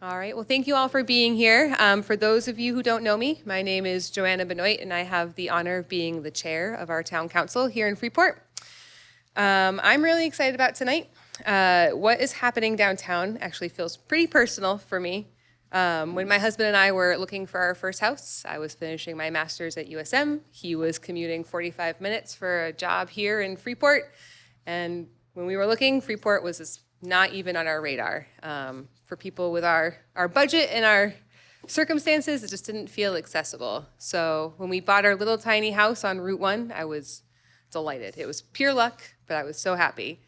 All right, well, thank you all for being here. For those of you who don't know me, my name is Joanna Benoit, and I have the honor of being the chair of our town council here in Freeport. I'm really excited about tonight. What is happening downtown actually feels pretty personal for me. When my husband and I were looking for our first house, I was finishing my master's at USM. He was commuting 45 minutes for a job here in Freeport. And when we were looking, Freeport was just not even on our radar. For people with our budget and our circumstances, it just didn't feel accessible. So when we bought our little tiny house on Route 1, I was delighted. It was pure luck, but I was so happy.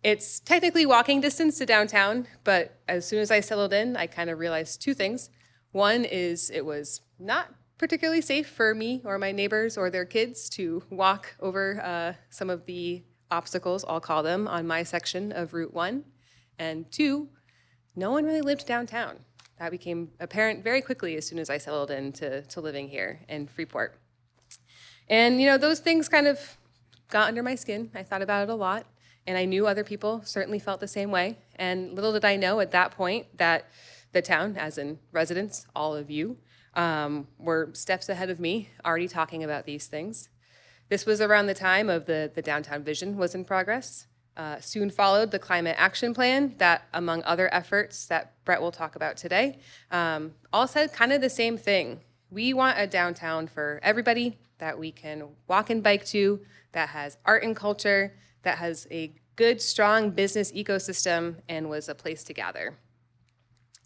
It's technically walking distance to downtown, but as soon as I settled in, I kind of realized two things. One is it was not particularly safe for me or my neighbors or their kids to walk over some of the obstacles, I'll call them, on my section of Route 1. And two, no one really lived downtown. That became apparent very quickly as soon as I settled into living here in Freeport. And, those things kind of got under my skin. I thought about it a lot, and I knew other people certainly felt the same way. And little did I know at that point that the town, as in residents, all of you, were steps ahead of me, already talking about these things. This was around the time of the downtown vision was in progress. Soon followed the climate action plan that, among other efforts that Brett will talk about today, all said kind of the same thing. We want a downtown for everybody that we can walk and bike to, that has art and culture, that has a good, strong business ecosystem, and was a place to gather.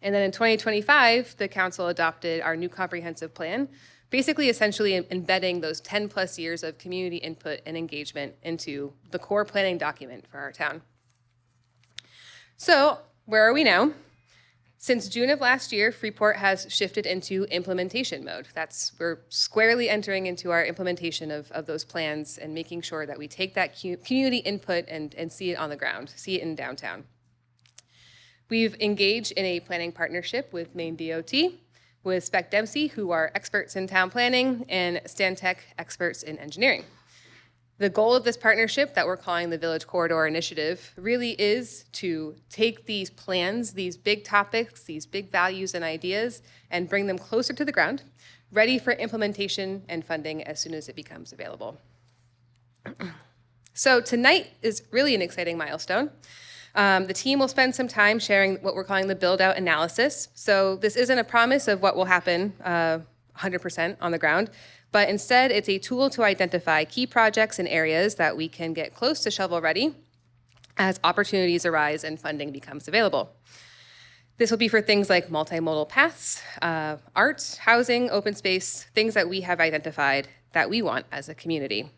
And then in 2025, the council adopted our new comprehensive plan, basically essentially embedding those 10 plus years of community input and engagement into the core planning document for our town. So where are we now? Since June of last year, Freeport has shifted into implementation mode. We're squarely entering into our implementation of those plans and making sure that we take that community input and see it on the ground, see it in downtown. We've engaged in a planning partnership with Maine DOT, with Spec Dempsey, who are experts in town planning, and Stantec, experts in engineering. The goal of this partnership that we're calling the Village Corridor Initiative really is to take these plans, these big topics, these big values and ideas, and bring them closer to the ground, ready for implementation and funding as soon as it becomes available. So tonight is really an exciting milestone. The team will spend some time sharing what we're calling the build-out analysis. So this isn't a promise of what will happen 100% on the ground, but instead it's a tool to identify key projects and areas that we can get close to shovel-ready as opportunities arise and funding becomes available. This will be for things like multimodal paths, art, housing, open space, things that we have identified that we want as a community.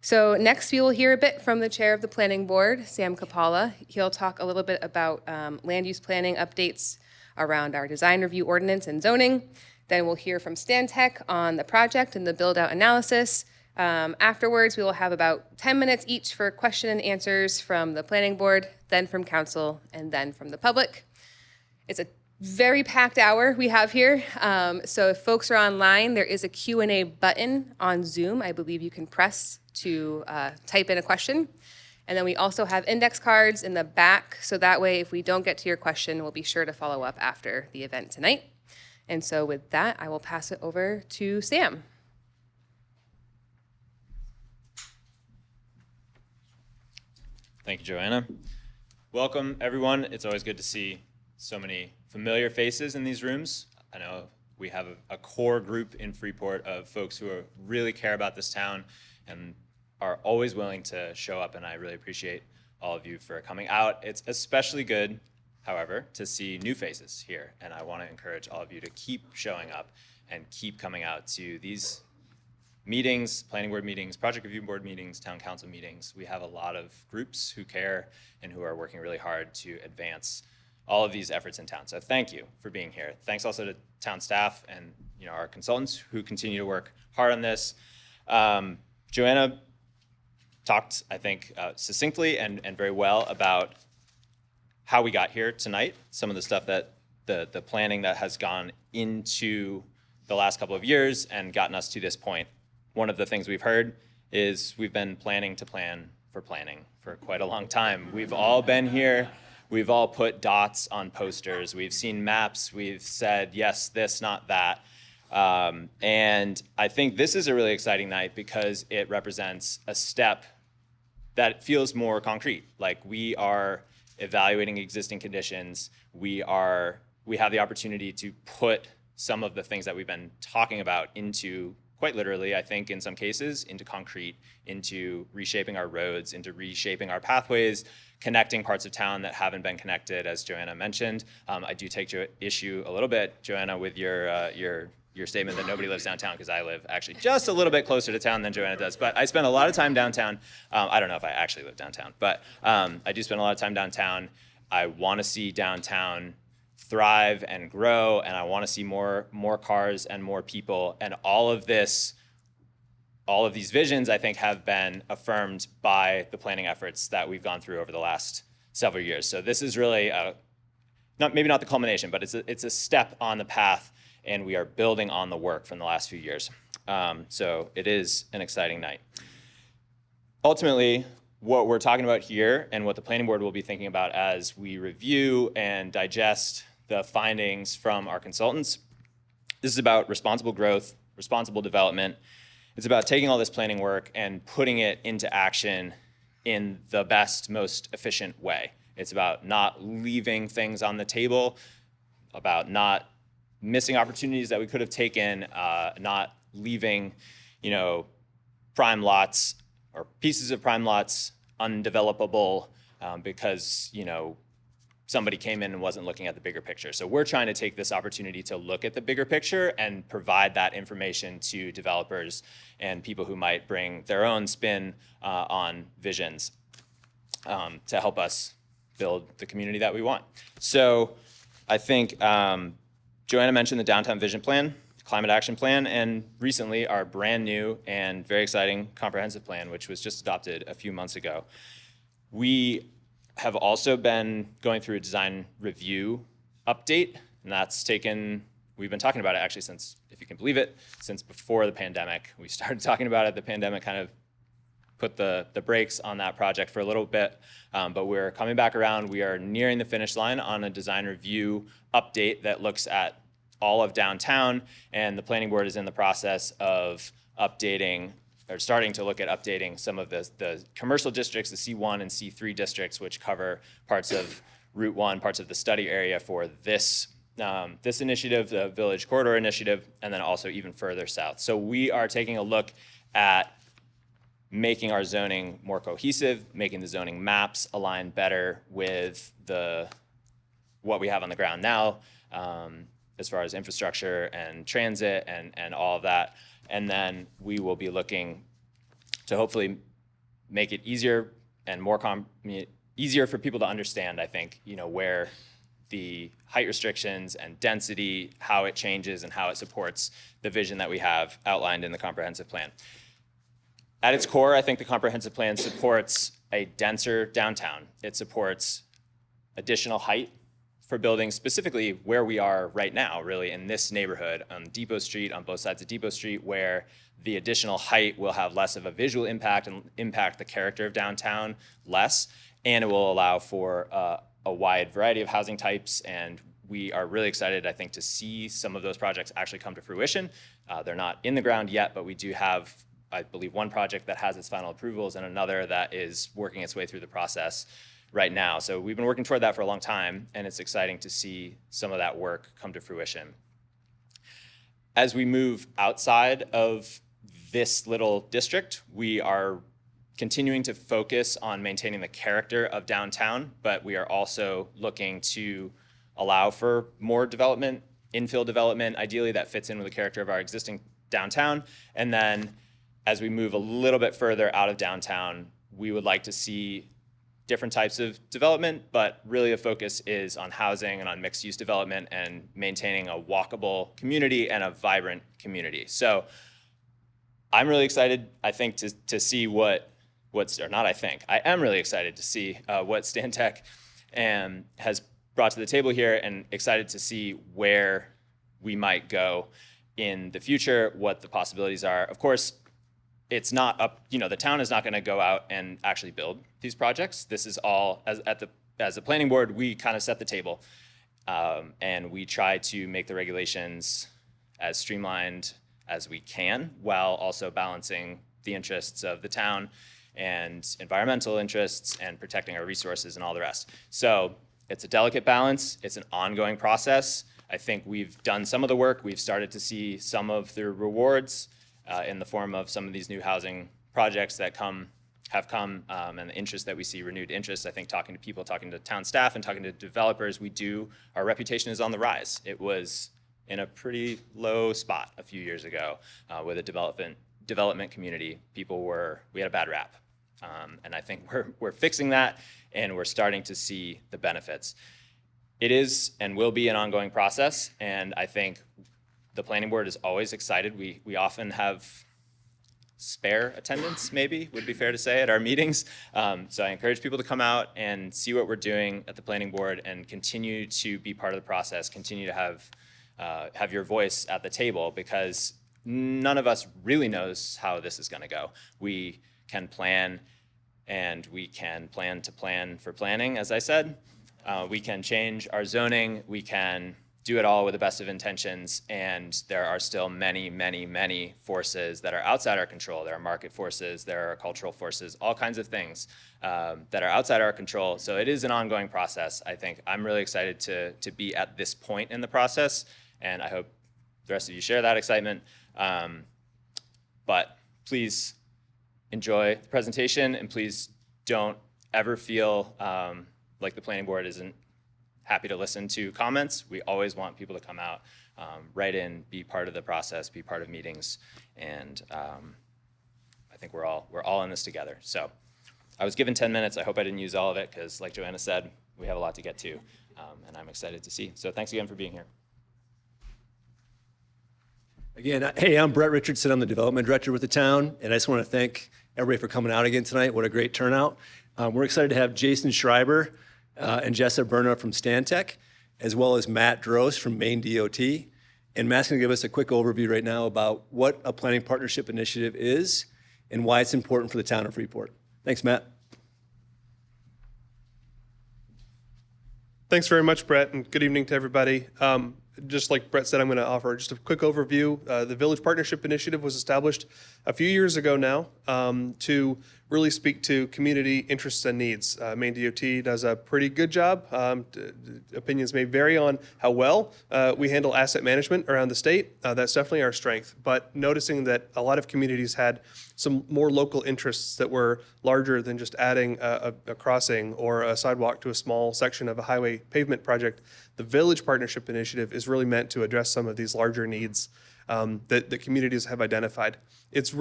So next we will hear a bit from the chair of the planning board, Sam Kapala. He'll talk a little bit about land use planning updates around our design review ordinance and zoning. Then we'll hear from Stantec on the project and the build out analysis. Afterwards, we will have about 10 minutes each for question and answers from the planning board, then from council, and then from the public. It's a very packed hour we have here. So if folks are online, there is a Q&A button on Zoom. I believe you can press to type in a question. And then we also have index cards in the back, so that way if we don't get to your question, we'll be sure to follow up after the event tonight. And so with that, I will pass it over to Sam. Thank you, Joanna. Welcome, everyone. It's always good to see so many familiar faces in these rooms. I know we have a core group in Freeport of folks who really care about this town and are always willing to show up, and I really appreciate all of you for coming out. It's especially good, however, to see new faces here, and I want to encourage all of you to keep showing up and keep coming out to these meetings, planning board meetings, project review board meetings, town council meetings. We have a lot of groups who care and who are working really hard to advance all of these efforts in town. So thank you for being here. Thanks also to town staff and our consultants who continue to work hard on this. Joanna talked, I think, succinctly and very well about how we got here tonight, some of the stuff that the planning that has gone into the last couple of years and gotten us to this point. One of the things we've heard is we've been planning to plan for planning for quite a long time. We've all been here We've all put dots on posters. We've seen maps. We've said, yes, this, not that. And I think this is a really exciting night because it represents a step that feels more concrete. Like we are evaluating existing conditions. We have the opportunity to put some of the things that we've been talking about into, quite literally, I think in some cases, into concrete, into reshaping our roads, into reshaping our pathways, connecting parts of town that haven't been connected, as Joanna mentioned. I do take issue a little bit, Joanna, with your statement that nobody lives downtown, because I live actually just a little bit closer to town than Joanna does. But I spend a lot of time downtown. I don't know if I actually live downtown, but I do spend a lot of time downtown. I want to see downtown thrive and grow, and I want to see more cars and more people. And all of these visions, I think, have been affirmed by the planning efforts that we've gone through over the last several years. So this is really maybe not the culmination, but it's a step on the path, and we are building on the work from the last few years. So it is an exciting night. Ultimately, what we're talking about here and what the planning board will be thinking about as we review and digest the findings from our consultants, this is about responsible growth, responsible development. It's about taking all this planning work and putting it into action in the best, most efficient way. It's about not leaving things on the table, about not missing opportunities that we could have taken, not leaving, prime lots or pieces of prime lots undevelopable because, somebody came in and wasn't looking at the bigger picture. So we're trying to take this opportunity to look at the bigger picture and provide that information to developers and people who might bring their own spin on visions to help us build the community that we want. So I think Joanna mentioned the Downtown Vision Plan, Climate Action Plan, and recently our brand new and very exciting comprehensive plan, which was just adopted a few months ago. We have also been going through a design review update, and we've been talking about it actually since, if you can believe it, since before the pandemic. We started talking about it. The pandemic kind of put the brakes on that project for a little bit, but we're coming back around. We are nearing the finish line on a design review update that looks at all of downtown, and the planning board is in the process of updating or starting to look at updating some of the commercial districts, the C1 and C3 districts, which cover parts of Route 1, parts of the study area for this initiative, the Village Corridor Initiative, and then also even further south. So we are taking a look at making our zoning more cohesive, making the zoning maps align better with what we have on the ground now, as far as infrastructure and transit and all of that. And then we will be looking to hopefully make it easier and easier for people to understand, I think, where the height restrictions and density, how it changes and how it supports the vision that we have outlined in the comprehensive plan. At its core, I think the comprehensive plan supports a denser downtown. It supports additional height for buildings, specifically where we are right now, really in this neighborhood on Depot Street, on both sides of Depot Street, where the additional height will have less of a visual impact and impact the character of downtown less, and it will allow for a wide variety of housing types. And we are really excited, I think, to see some of those projects actually come to fruition. They're not in the ground yet, but we do have, I believe, one project that has its final approvals and another that is working its way through the process right now. So we've been working toward that for a long time, and it's exciting to see some of that work come to fruition. As we move outside of this little district, we are continuing to focus on maintaining the character of downtown, but we are also looking to allow for more development, infill development, ideally that fits in with the character of our existing downtown. And then as we move a little bit further out of downtown, we would like to see different types of development, but really the focus is on housing and on mixed-use development and maintaining a walkable community and a vibrant community. So I'm really excited, I think, to see I am really excited to see what Stantec has brought to the table here, and excited to see where we might go in the future, what the possibilities are. Of course, it's not up, the town is not going to go out and actually build these projects. This is all, at the as a planning board, we kind of set the table, and we try to make the regulations as streamlined as we can, while also balancing the interests of the town and environmental interests and protecting our resources and all the rest. So it's a delicate balance. It's an ongoing process. I think we've done some of the work. We've started to see some of the rewards in the form of some of these new housing projects that have come, and the interest that we see, renewed interest. I think talking to people, talking to town staff, and talking to developers, our reputation is on the rise. It was in a pretty low spot a few years ago with a development community. We had a bad rap. And I think we're fixing that, and we're starting to see the benefits. It is and will be an ongoing process, and I think the planning board is always excited. We often have spare attendance, maybe, would be fair to say, at our meetings. So I encourage people to come out and see what we're doing at the planning board and continue to be part of the process, continue to have your voice at the table, because none of us really knows how this is going to go. We can plan, and we can plan to plan for planning, as I said. We can change our zoning. We can do it all with the best of intentions, and there are still many, many, many forces that are outside our control. There are market forces, there are cultural forces, all kinds of things that are outside our control. So it is an ongoing process. I think I'm really excited to be at this point in the process, and I hope the rest of you share that excitement. But please enjoy the presentation, and please don't ever feel like the planning board isn't happy to listen to comments. We always want people to come out, write in, be part of the process, be part of meetings, and I think we're all in this together. So I was given 10 minutes. I hope I didn't use all of it, because like Joanna said, we have a lot to get to, and I'm excited to see. So thanks again for being here. Again, hey, I'm Brett Richardson. I'm the development director with the town, and I just want to thank everybody for coming out again tonight. What a great turnout. We're excited to have Jason Schreiber and Jessa Berna from Stantec, as well as Matt Drost from Maine DOT. And Matt's going to give us a quick overview right now about what a planning partnership initiative is and why it's important for the town of Freeport. Thanks, Matt. Thanks very much, Brett, and good evening to everybody. Just like Brett said, I'm going to offer just a quick overview. The Village Partnership Initiative was established a few years ago now to really speak to community interests and needs. Maine DOT does a pretty good job. Opinions may vary on how well we handle asset management around the state. That's definitely our strength. But noticing that a lot of communities had some more local interests that were larger than just adding a crossing or a sidewalk to a small section of a highway pavement project, the Village Partnership Initiative is really meant to address some of these larger needs that the communities have identified. It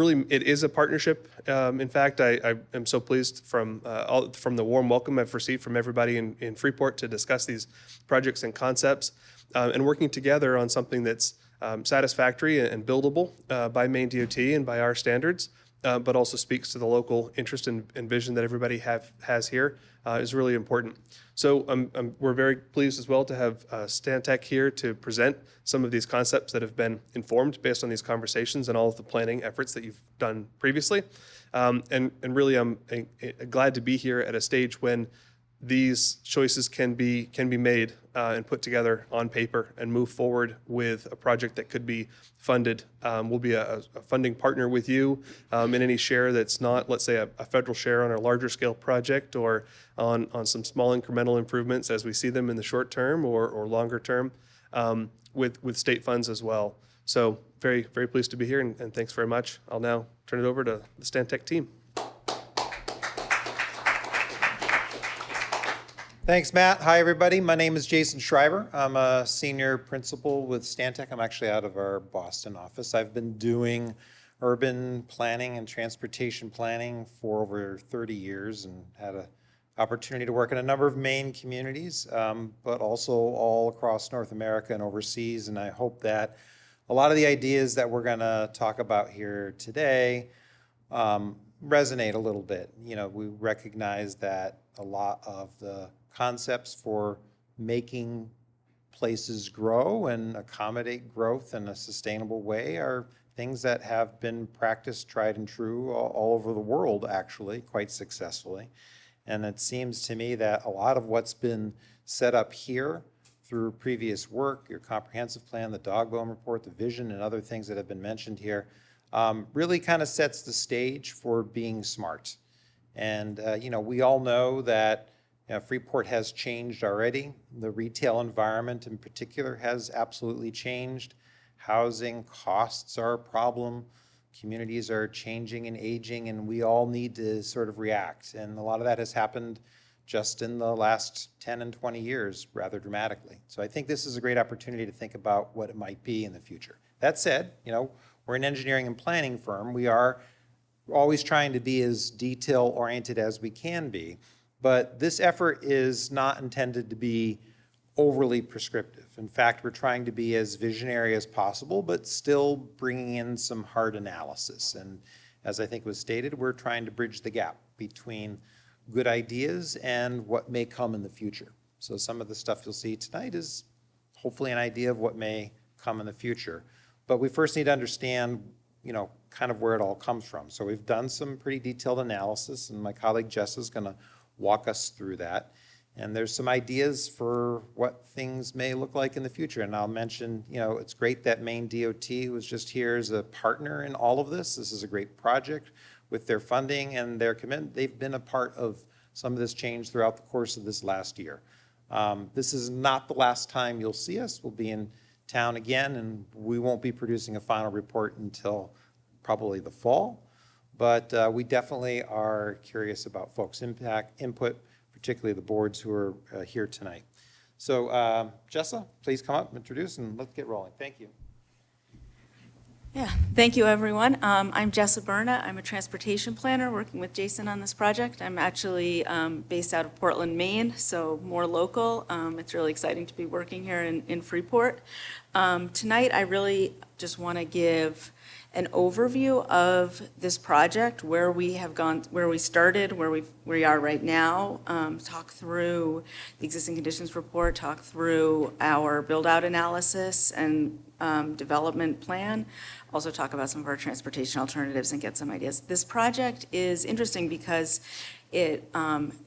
is a partnership. In fact, I am so pleased from the warm welcome I've received from everybody in Freeport to discuss these projects and concepts and working together on something that's satisfactory and buildable by Maine DOT and by our standards, but also speaks to the local interest and vision that everybody has here is really important. So we're very pleased as well to have Stantec here to present some of these concepts that have been informed based on these conversations and all of the planning efforts that you've done previously. And really, I'm glad to be here at a stage when these choices can be made and put together on paper and move forward with a project that could be funded. We'll be a funding partner with you in any share that's not, let's say, a federal share on a larger scale project or on some small incremental improvements as we see them in the short term or longer term with state funds as well. So very, very pleased to be here, and thanks very much. I'll now turn it over to the Stantec team. Thanks, Matt. Hi, everybody. My name is Jason Schreiber. I'm a senior principal with Stantec. I'm actually out of our Boston office. I've been doing urban planning and transportation planning for over 30 years and had an opportunity to work in a number of Maine communities, but also all across North America and overseas. And I hope that a lot of the ideas that we're going to talk about here today resonate a little bit. You know, we recognize that a lot of the concepts for making places grow and accommodate growth in a sustainable way are things that have been practiced, tried and true all over the world, actually, quite successfully. And it seems to me that a lot of what's been set up here through previous work, your comprehensive plan, the dog bone report, the vision, and other things that have been mentioned here, really kind of sets the stage for being smart. And, we all know that Freeport has changed already. The retail environment in particular has absolutely changed. Housing costs are a problem. Communities are changing and aging, and we all need to sort of react. And a lot of that has happened just in the last 10 and 20 years rather dramatically. So I think this is a great opportunity to think about what it might be in the future. That said, we're an engineering and planning firm. We are always trying to be as detail-oriented as we can be, but this effort is not intended to be overly prescriptive. In fact, we're trying to be as visionary as possible, but still bringing in some hard analysis. And as I think was stated, we're trying to bridge the gap between good ideas and what may come in the future. So some of the stuff you'll see tonight is hopefully an idea of what may come in the future. But we first need to understand, kind of where it all comes from. So we've done some pretty detailed analysis, and my colleague Jess is going to walk us through that. And there's some ideas for what things may look like in the future. And I'll mention, it's great that Maine DOT was just here as a partner in all of this. This is a great project with their funding and their commitment. They've been a part of some of this change throughout the course of this last year. This is not the last time you'll see us. We'll be in town again, and we won't be producing a final report until probably the fall. But we definitely are curious about folks' input, particularly the boards who are here tonight. So Jessa, please come up and introduce, and let's get rolling. Thank you. Yeah, thank you, everyone. I'm Jessa Berna. I'm a transportation planner working with Jason on this project. I'm actually based out of Portland, Maine, so more local. It's really exciting to be working here in Freeport. Tonight, I really just want to give an overview of this project, where we have gone, where we started, where we are right now, talk through the existing conditions report, talk through our build-out analysis and development plan, also talk about some of our transportation alternatives and get some ideas. This project is interesting because it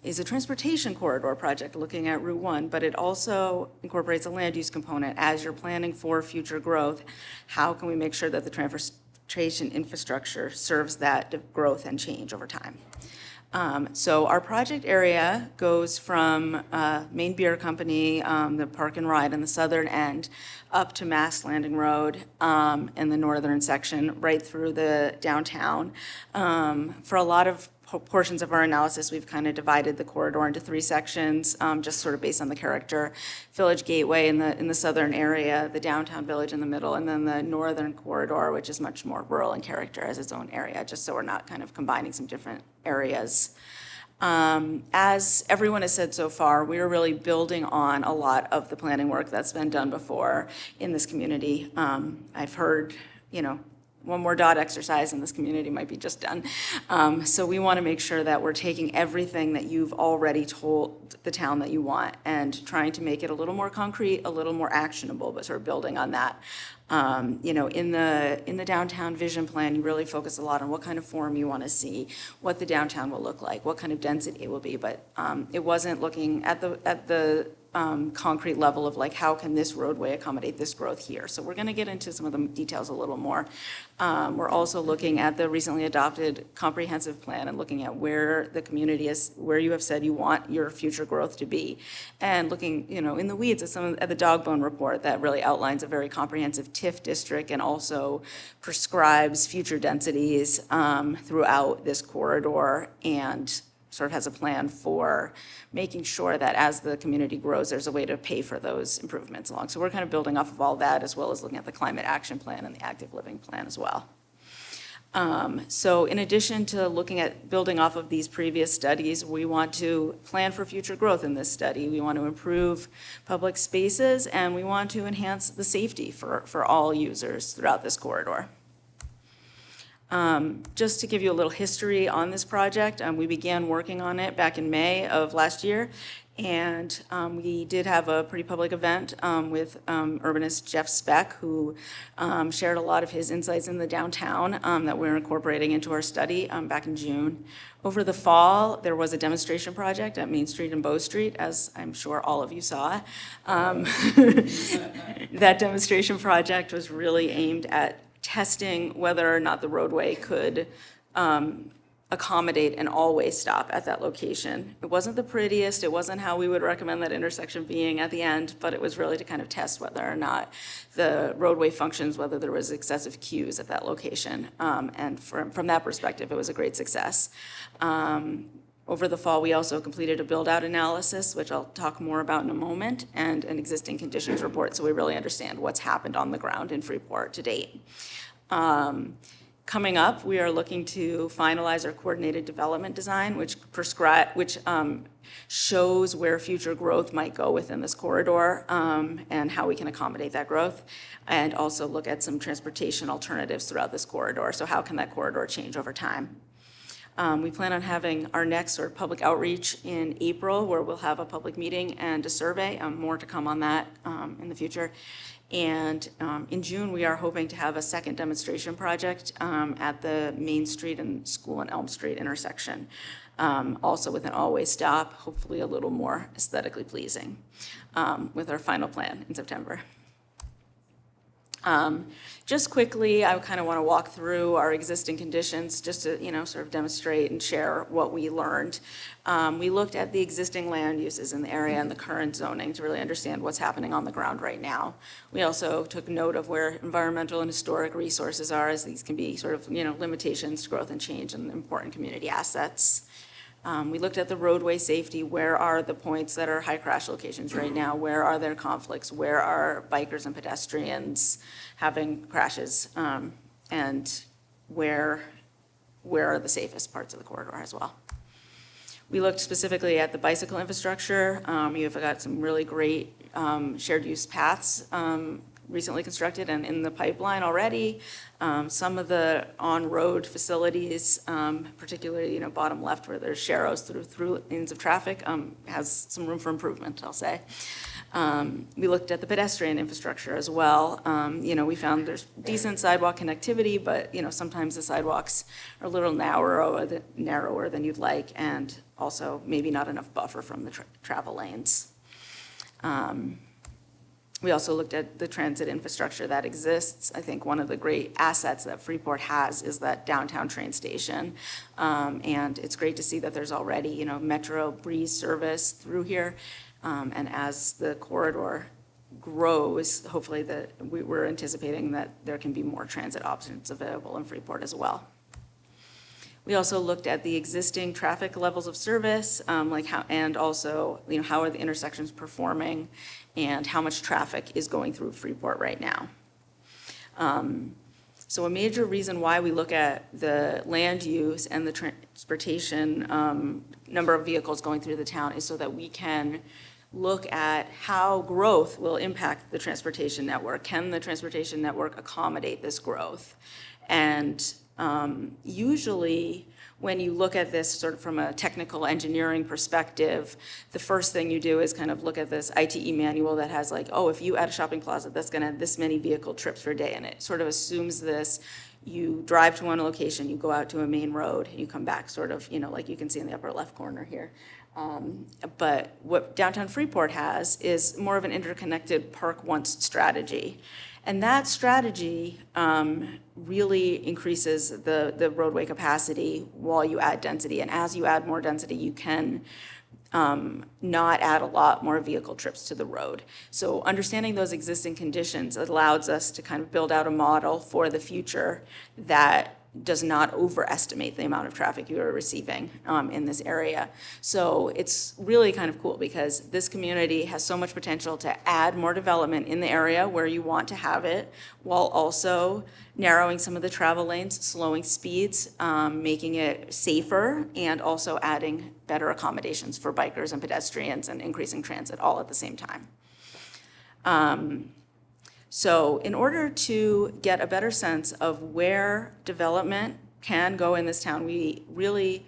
is a transportation corridor project looking at Route 1, but it also incorporates a land use component. As you're planning for future growth, how can we make sure that the transportation infrastructure serves that growth and change over time? So our project area goes from Maine Beer Company, the Park and Ride on the southern end, up to Mass Landing Road in the northern section, right through the downtown. For a lot of portions of our analysis, we've kind of divided the corridor into three sections, just sort of based on the character. Village Gateway in the southern area, the downtown village in the middle, and then the northern corridor, which is much more rural in character as its own area, just so we're not kind of combining some different areas. As everyone has said so far, we are really building on a lot of the planning work that's been done before in this community. I've heard, one more DOT exercise in this community might be just done. So we want to make sure that we're taking everything that you've already told the town that you want and trying to make it a little more concrete, a little more actionable, but sort of building on that. In the downtown vision plan, you really focus a lot on what kind of form you want to see, what the downtown will look like, what kind of density it will be, but it wasn't looking at the concrete level of like, how can this roadway accommodate this growth here? So we're going to get into some of the details a little more. We're also looking at the recently adopted comprehensive plan and looking at where the community is, where you have said you want your future growth to be, and looking, in the weeds at the dog bone report that really outlines a very comprehensive TIF district and also prescribes future densities throughout this corridor, and sort of has a plan for making sure that as the community grows, there's a way to pay for those improvements along. So we're kind of building off of all that, as well as looking at the climate action plan and the active living plan as well. So in addition to looking at building off of these previous studies, we want to plan for future growth in this study. We want to improve public spaces, and we want to enhance the safety for all users throughout this corridor. Just to give you a little history on this project, we began working on it back in May of last year, And we did have a pretty public event with urbanist Jeff Speck, who shared a lot of his insights in the downtown that we're incorporating into our study back in June. Over the fall, there was a demonstration project at Main Street and Bow Street, as I'm sure all of you saw. That demonstration project was really aimed at testing whether or not the roadway could accommodate an all-way stop at that location. It wasn't the prettiest, it wasn't how we would recommend that intersection being at the end, but it was really to kind of test whether or not the roadway functions, whether there was excessive queues at that location. And from that perspective, it was a great success. Over the fall, we also completed a build-out analysis, which I'll talk more about in a moment, and an existing conditions report, so we really understand what's happened on the ground in Freeport to date. Coming up, we are looking to finalize our coordinated development design, which shows where future growth might go within this corridor and how we can accommodate that growth, and also look at some transportation alternatives throughout this corridor. So how can that corridor change over time? We plan on having our next sort of public outreach in April, where we'll have a public meeting and a survey. More to come on that in the future. And in June, we are hoping to have a second demonstration project at the Main Street and School and Elm Street intersection, also with an all-way stop, hopefully a little more aesthetically pleasing, with our final plan in September. Just quickly, I kind of want to walk through our existing conditions just to, sort of demonstrate and share what we learned. We looked at the existing land uses in the area and the current zoning to really understand what's happening on the ground right now. We also took note of where environmental and historic resources are, as these can be sort of, limitations to growth and change and important community assets. We looked at the roadway safety. Where are the points that are high crash locations right now? Where are there conflicts? Where are bikers and pedestrians having crashes? And where are the safest parts of the corridor as well? We looked specifically at the bicycle infrastructure. You've got some really great shared use paths recently constructed and in the pipeline already. Some of the on-road facilities, particularly bottom left where there's sharrows through lanes of traffic, has some room for improvement, I'll say. We looked at the pedestrian infrastructure as well. We found there's decent sidewalk connectivity, but sometimes the sidewalks are a little narrower than you'd like, and also maybe not enough buffer from the travel lanes. We also looked at the transit infrastructure that exists. I think one of the great assets that Freeport has is that downtown train station. And it's great to see that there's already, Metro Breeze service through here. And as the corridor grows, hopefully we're anticipating that there can be more transit options available in Freeport as well. We also looked at the existing traffic levels of service, and also, how are the intersections performing and how much traffic is going through Freeport right now. So a major reason why we look at the land use and the transportation number of vehicles going through the town is so that we can look at how growth will impact the transportation network. Can the transportation network accommodate this growth? And usually, when you look at this sort of from a technical engineering perspective, the first thing you do is kind of look at this ITE manual that has if you add a shopping plaza, that's gonna have this many vehicle trips per day, and it sort of assumes this. You drive to one location, you go out to a main road, and you come back sort of, like you can see in the upper left corner here. But what downtown Freeport has is more of an interconnected park once strategy. And that strategy really increases the roadway capacity while you add density. And as you add more density, you can not add a lot more vehicle trips to the road. So understanding those existing conditions allows us to kind of build out a model for the future that does not overestimate the amount of traffic you are receiving in this area. So it's really kind of cool because this community has so much potential to add more development in the area where you want to have it, while also narrowing some of the travel lanes, slowing speeds, making it safer, and also adding better accommodations for bikers and pedestrians and increasing transit all at the same time. So in order to get a better sense of where development can go in this town, we really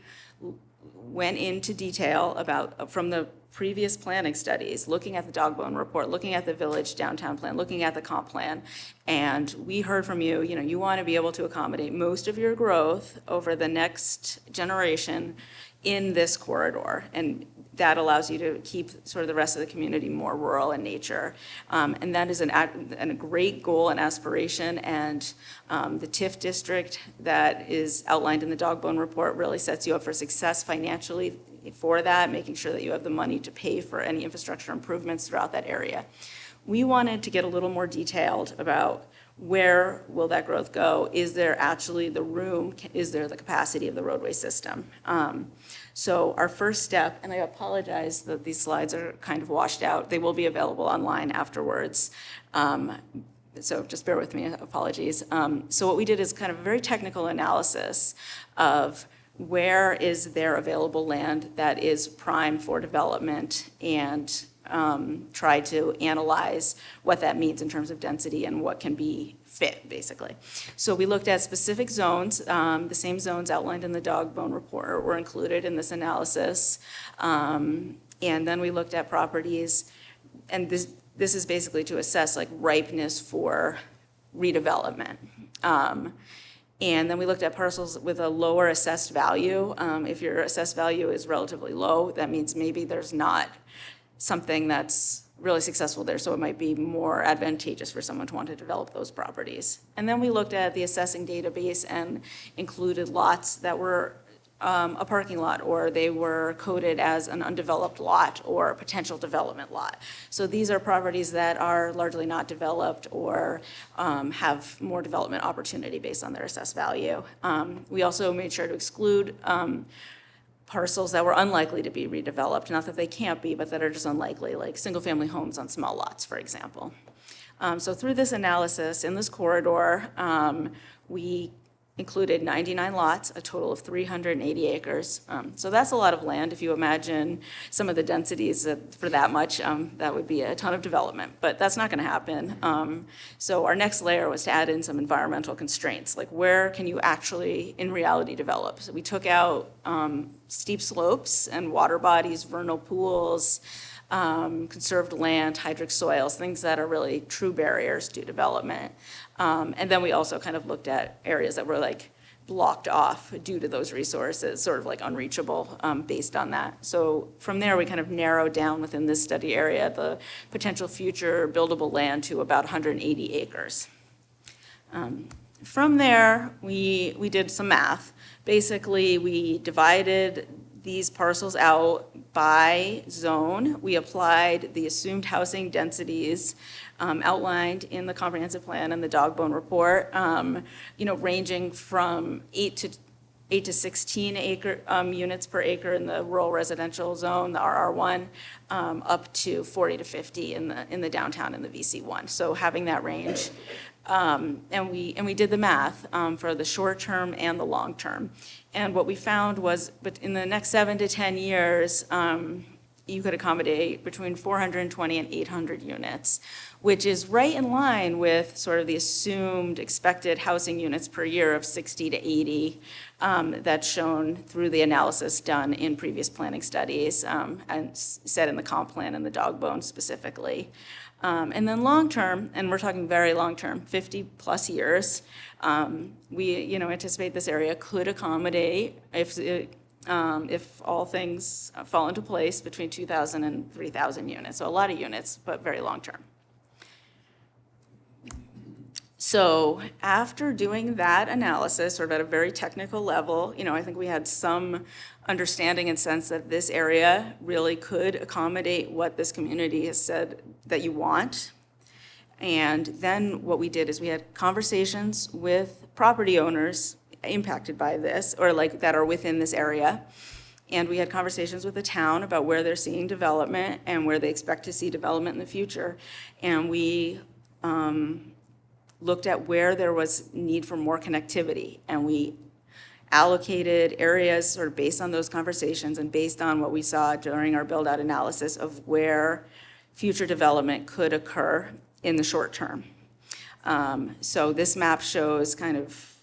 went into detail about, from the previous planning studies, looking at the dog bone report, looking at the village downtown plan, looking at the comp plan, and we heard from you, you want to be able to accommodate most of your growth over the next generation in this corridor, and that allows you to keep sort of the rest of the community more rural in nature. And that is a great goal and aspiration, and the TIF district that is outlined in the dog bone report really sets you up for success financially for that, making sure that you have the money to pay for any infrastructure improvements throughout that area. We wanted to get a little more detailed about where will that growth go? Is there actually the room? Is there the capacity of the roadway system? So our first step, and I apologize that these slides are kind of washed out. They will be available online afterwards. So just bear with me, apologies. So what we did is kind of a very technical analysis of where is there available land that is prime for development, and try to analyze what that means in terms of density and what can be fit, basically. So we looked at specific zones. The same zones outlined in the dog bone report were included in this analysis. And then we looked at properties, and this is basically to assess like ripeness for redevelopment. And then we looked at parcels with a lower assessed value. If your assessed value is relatively low, that means maybe there's not something that's really successful there, so it might be more advantageous for someone to want to develop those properties. And then we looked at the assessing database and included lots that were a parking lot, or they were coded as an undeveloped lot or a potential development lot. So these are properties that are largely not developed or have more development opportunity based on their assessed value. We also made sure to exclude parcels that were unlikely to be redeveloped, not that they can't be, but that are just unlikely, like single-family homes on small lots, for example. So through this analysis in this corridor, we included 99 lots, a total of 380 acres. So that's a lot of land. If you imagine some of the densities for that much, that would be a ton of development, but that's not going to happen. So our next layer was to add in some environmental constraints, like where can you actually, in reality, develop? So we took out steep slopes and water bodies, vernal pools, conserved land, hydric soils, things that are really true barriers to development. And then we also kind of looked at areas that were like blocked off due to those resources, sort of like unreachable based on that. So from there, we kind of narrowed down within this study area the potential future buildable land to about 180 acres. From there, we did some math. Basically, we divided these parcels out by zone. We applied the assumed housing densities outlined in the comprehensive plan and the dog bone report, ranging from 8 to 16 acre units per acre in the rural residential zone, the RR1, up to 40 to 50 in the downtown in the VC1. So having that range. And we did the math for the short term and the long term. And what we found was, but in the next 7 to 10 years, you could accommodate between 420 and 800 units, which is right in line with sort of the assumed expected housing units per year of 60 to 80 that's shown through the analysis done in previous planning studies and set in the comp plan and the dog bone specifically. And then long-term, and we're talking very long-term, 50-plus years, we anticipate this area could accommodate, if all things fall into place, between 2,000 and 3,000 units. So a lot of units, but very long-term. So after doing that analysis, sort of at a very technical level, I think we had some understanding and sense that this area really could accommodate what this community has said that you want. And then what we did is we had conversations with property owners impacted by this, or like that are within this area. And we had conversations with the town about where they're seeing development and where they expect to see development in the future. And we looked at where there was need for more connectivity, and we allocated areas sort of based on those conversations and based on what we saw during our build-out analysis of where future development could occur in the short term. So this map shows kind of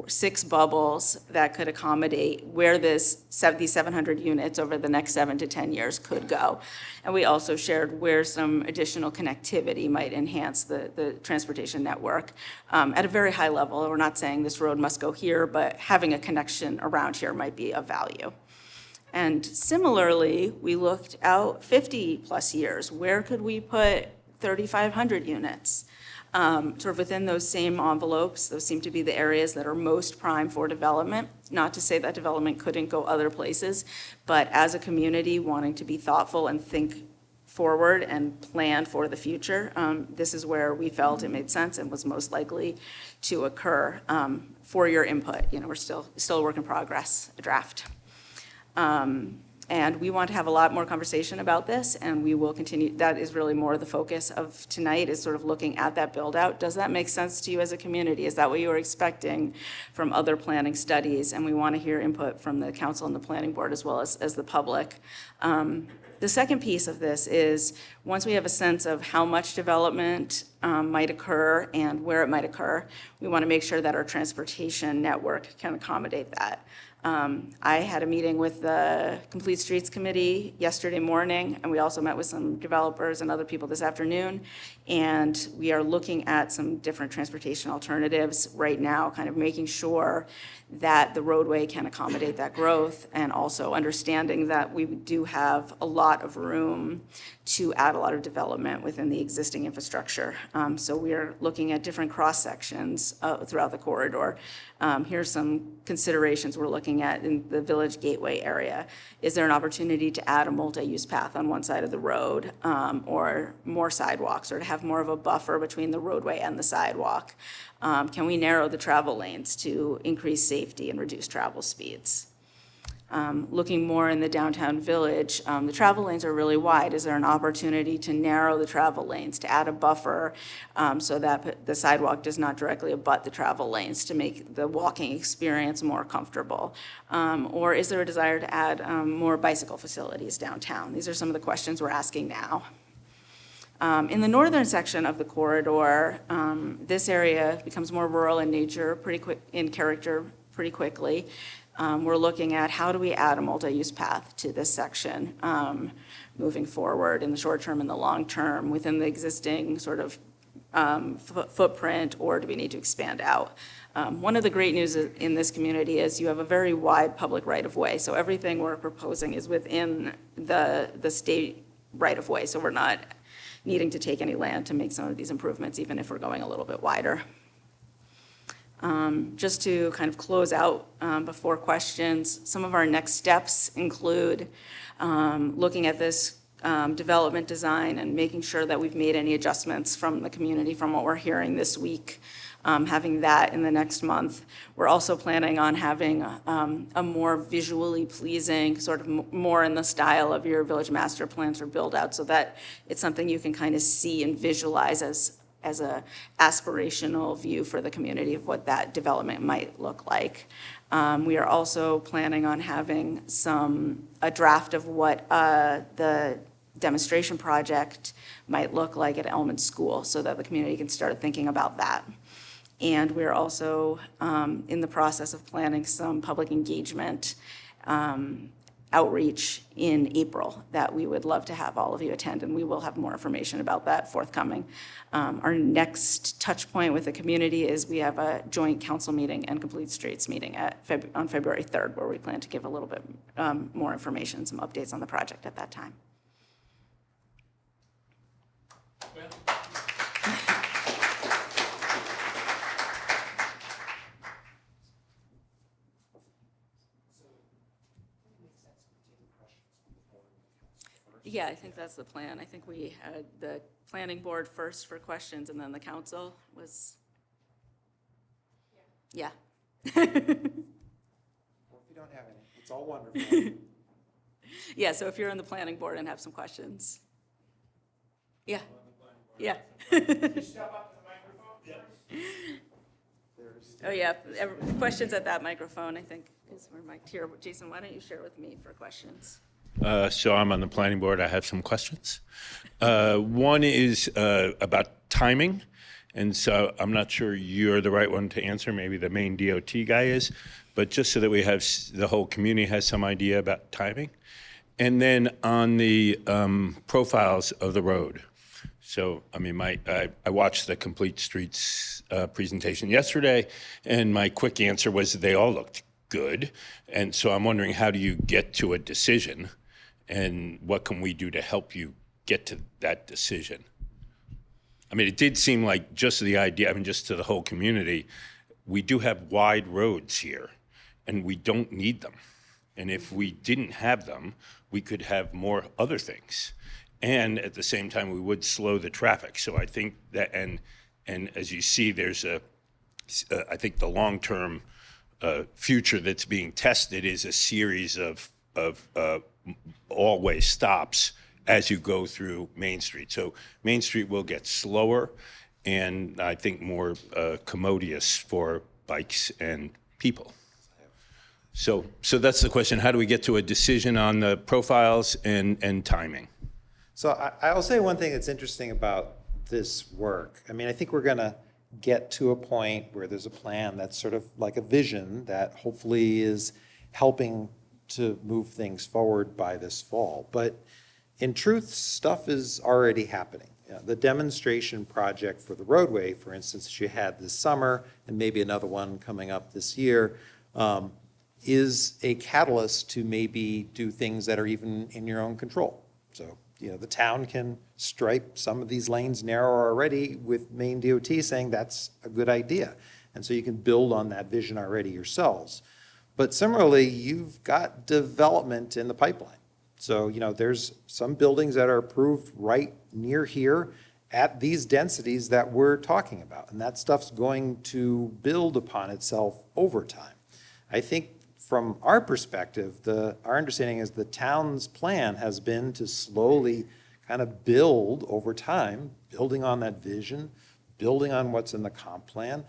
6 bubbles that could accommodate where these 700 units over the next 7 to 10 years could go. And we also shared where some additional connectivity might enhance the transportation network at a very high level. We're not saying this road must go here, but having a connection around here might be of value. And similarly, we looked out 50-plus years. Where could we put 3,500 units? Sort of within those same envelopes, those seem to be the areas that are most prime for development. Not to say that development couldn't go other places, but as a community wanting to be thoughtful and think forward and plan for the future, this is where we felt it made sense and was most likely to occur. For your input, we're still a work in progress, a draft. And we want to have a lot more conversation about this, and we will continue. That is really more the focus of tonight, is sort of looking at that build out. Does that make sense to you as a community? Is that what you were expecting from other planning studies? And we want to hear input from the council and the planning board as well as the public. The second piece of this is, once we have a sense of how much development might occur and where it might occur, we want to make sure that our transportation network can accommodate that. I had a meeting with the Complete Streets Committee yesterday morning, and we also met with some developers and other people this afternoon. And we are looking at some different transportation alternatives right now, kind of making sure that the roadway can accommodate that growth, and also understanding that we do have a lot of room to add a lot of development within the existing infrastructure. So we are looking at different cross-sections throughout the corridor. Here's some considerations we're looking at in the Village Gateway area. Is there an opportunity to add a multi-use path on one side of the road, or more sidewalks, or to have more of a buffer between the roadway and the sidewalk? Can we narrow the travel lanes to increase safety and reduce travel speeds? Looking more in the downtown village, the travel lanes are really wide. Is there an opportunity to narrow the travel lanes, to add a buffer so that the sidewalk does not directly abut the travel lanes, to make the walking experience more comfortable? Or is there a desire to add more bicycle facilities downtown? These are some of the questions we're asking now. In the northern section of the corridor, this area becomes more rural in nature, pretty quickly. We're looking at how do we add a multi-use path to this section moving forward in the short term and the long term within the existing sort of footprint, or do we need to expand out? One of the great news in this community is you have a very wide public right-of-way, so everything we're proposing is within the state right-of-way, so we're not needing to take any land to make some of these improvements, even if we're going a little bit wider. Just to kind of close out before questions, some of our next steps include looking at this development design and making sure that we've made any adjustments from the community from what we're hearing this week, having that in the next month. We're also planning on having a more visually pleasing, sort of more in the style of your village master plans or build out, so that it's something you can kind of see and visualize as a aspirational view for the community of what that development might look like. We are also planning on having a draft of what the demonstration project might look like at Elman School, so that the community can start thinking about that. And we're also in the process of planning some public engagement outreach in April that we would love to have all of you attend, and we will have more information about that forthcoming. Our next touch point with the community is we have a joint council meeting and Complete Streets meeting on February 3rd, where we plan to give a little bit more information, some updates on the project at that time. Yeah, I think that's the plan. I think we had the planning board first for questions, and then the council was, yeah. Well, if you don't have any, it's all wonderful. Yeah, so if you're on the planning board and have some questions. Yeah. Yeah. Oh, yeah, questions at that microphone, I think, is where Mike here. Jason, why don't you share with me for questions? So I'm on the planning board. I have some questions. One is about timing. And so I'm not sure you're the right one to answer, maybe the Maine DOT guy is, but just so that we have, the whole community has some idea about timing. And then on the profiles of the road. So, I mean, I watched the Complete Streets presentation yesterday, and my quick answer was that they all looked good. And so I'm wondering, how do you get to a decision, and what can we do to help you get to that decision? I mean, it did seem like just the idea, I mean, just to the whole community, we do have wide roads here, and we don't need them. And if we didn't have them, we could have more other things. And at the same time, we would slow the traffic. So I think that, and as you see, there's I think the long-term future that's being tested is a series of all-way stops as you go through Main Street. So Main Street will get slower and I think more commodious for bikes and people. So that's the question. How do we get to a decision on the profiles and timing? So I'll say one thing that's interesting about this work. I mean, I think we're going to get to a point where there's a plan that's sort of like a vision that hopefully is helping to move things forward by this fall. But in truth, stuff is already happening. You know, the demonstration project for the roadway, for instance, that you had this summer, and maybe another one coming up this year, is a catalyst to maybe do things that are even in your own control. So, you know, the town can stripe some of these lanes narrower already with Maine DOT saying that's a good idea. And so you can build on that vision already yourselves. But similarly, you've got development in the pipeline. So, you know, there's some buildings that are approved right near here at these densities that we're talking about. And that stuff's going to build upon itself over time. I think from our perspective, our understanding is the town's plan has been to slowly kind of build over time, building on that vision, building on what's in the comp plan,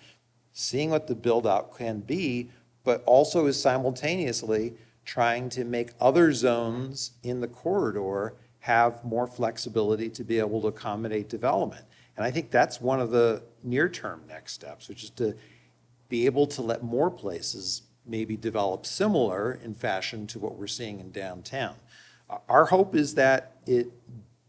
seeing what the build out can be, but also is simultaneously trying to make other zones in the corridor have more flexibility to be able to accommodate development. And I think that's one of the near-term next steps, which is to be able to let more places maybe develop similar in fashion to what we're seeing in downtown. Our hope is that it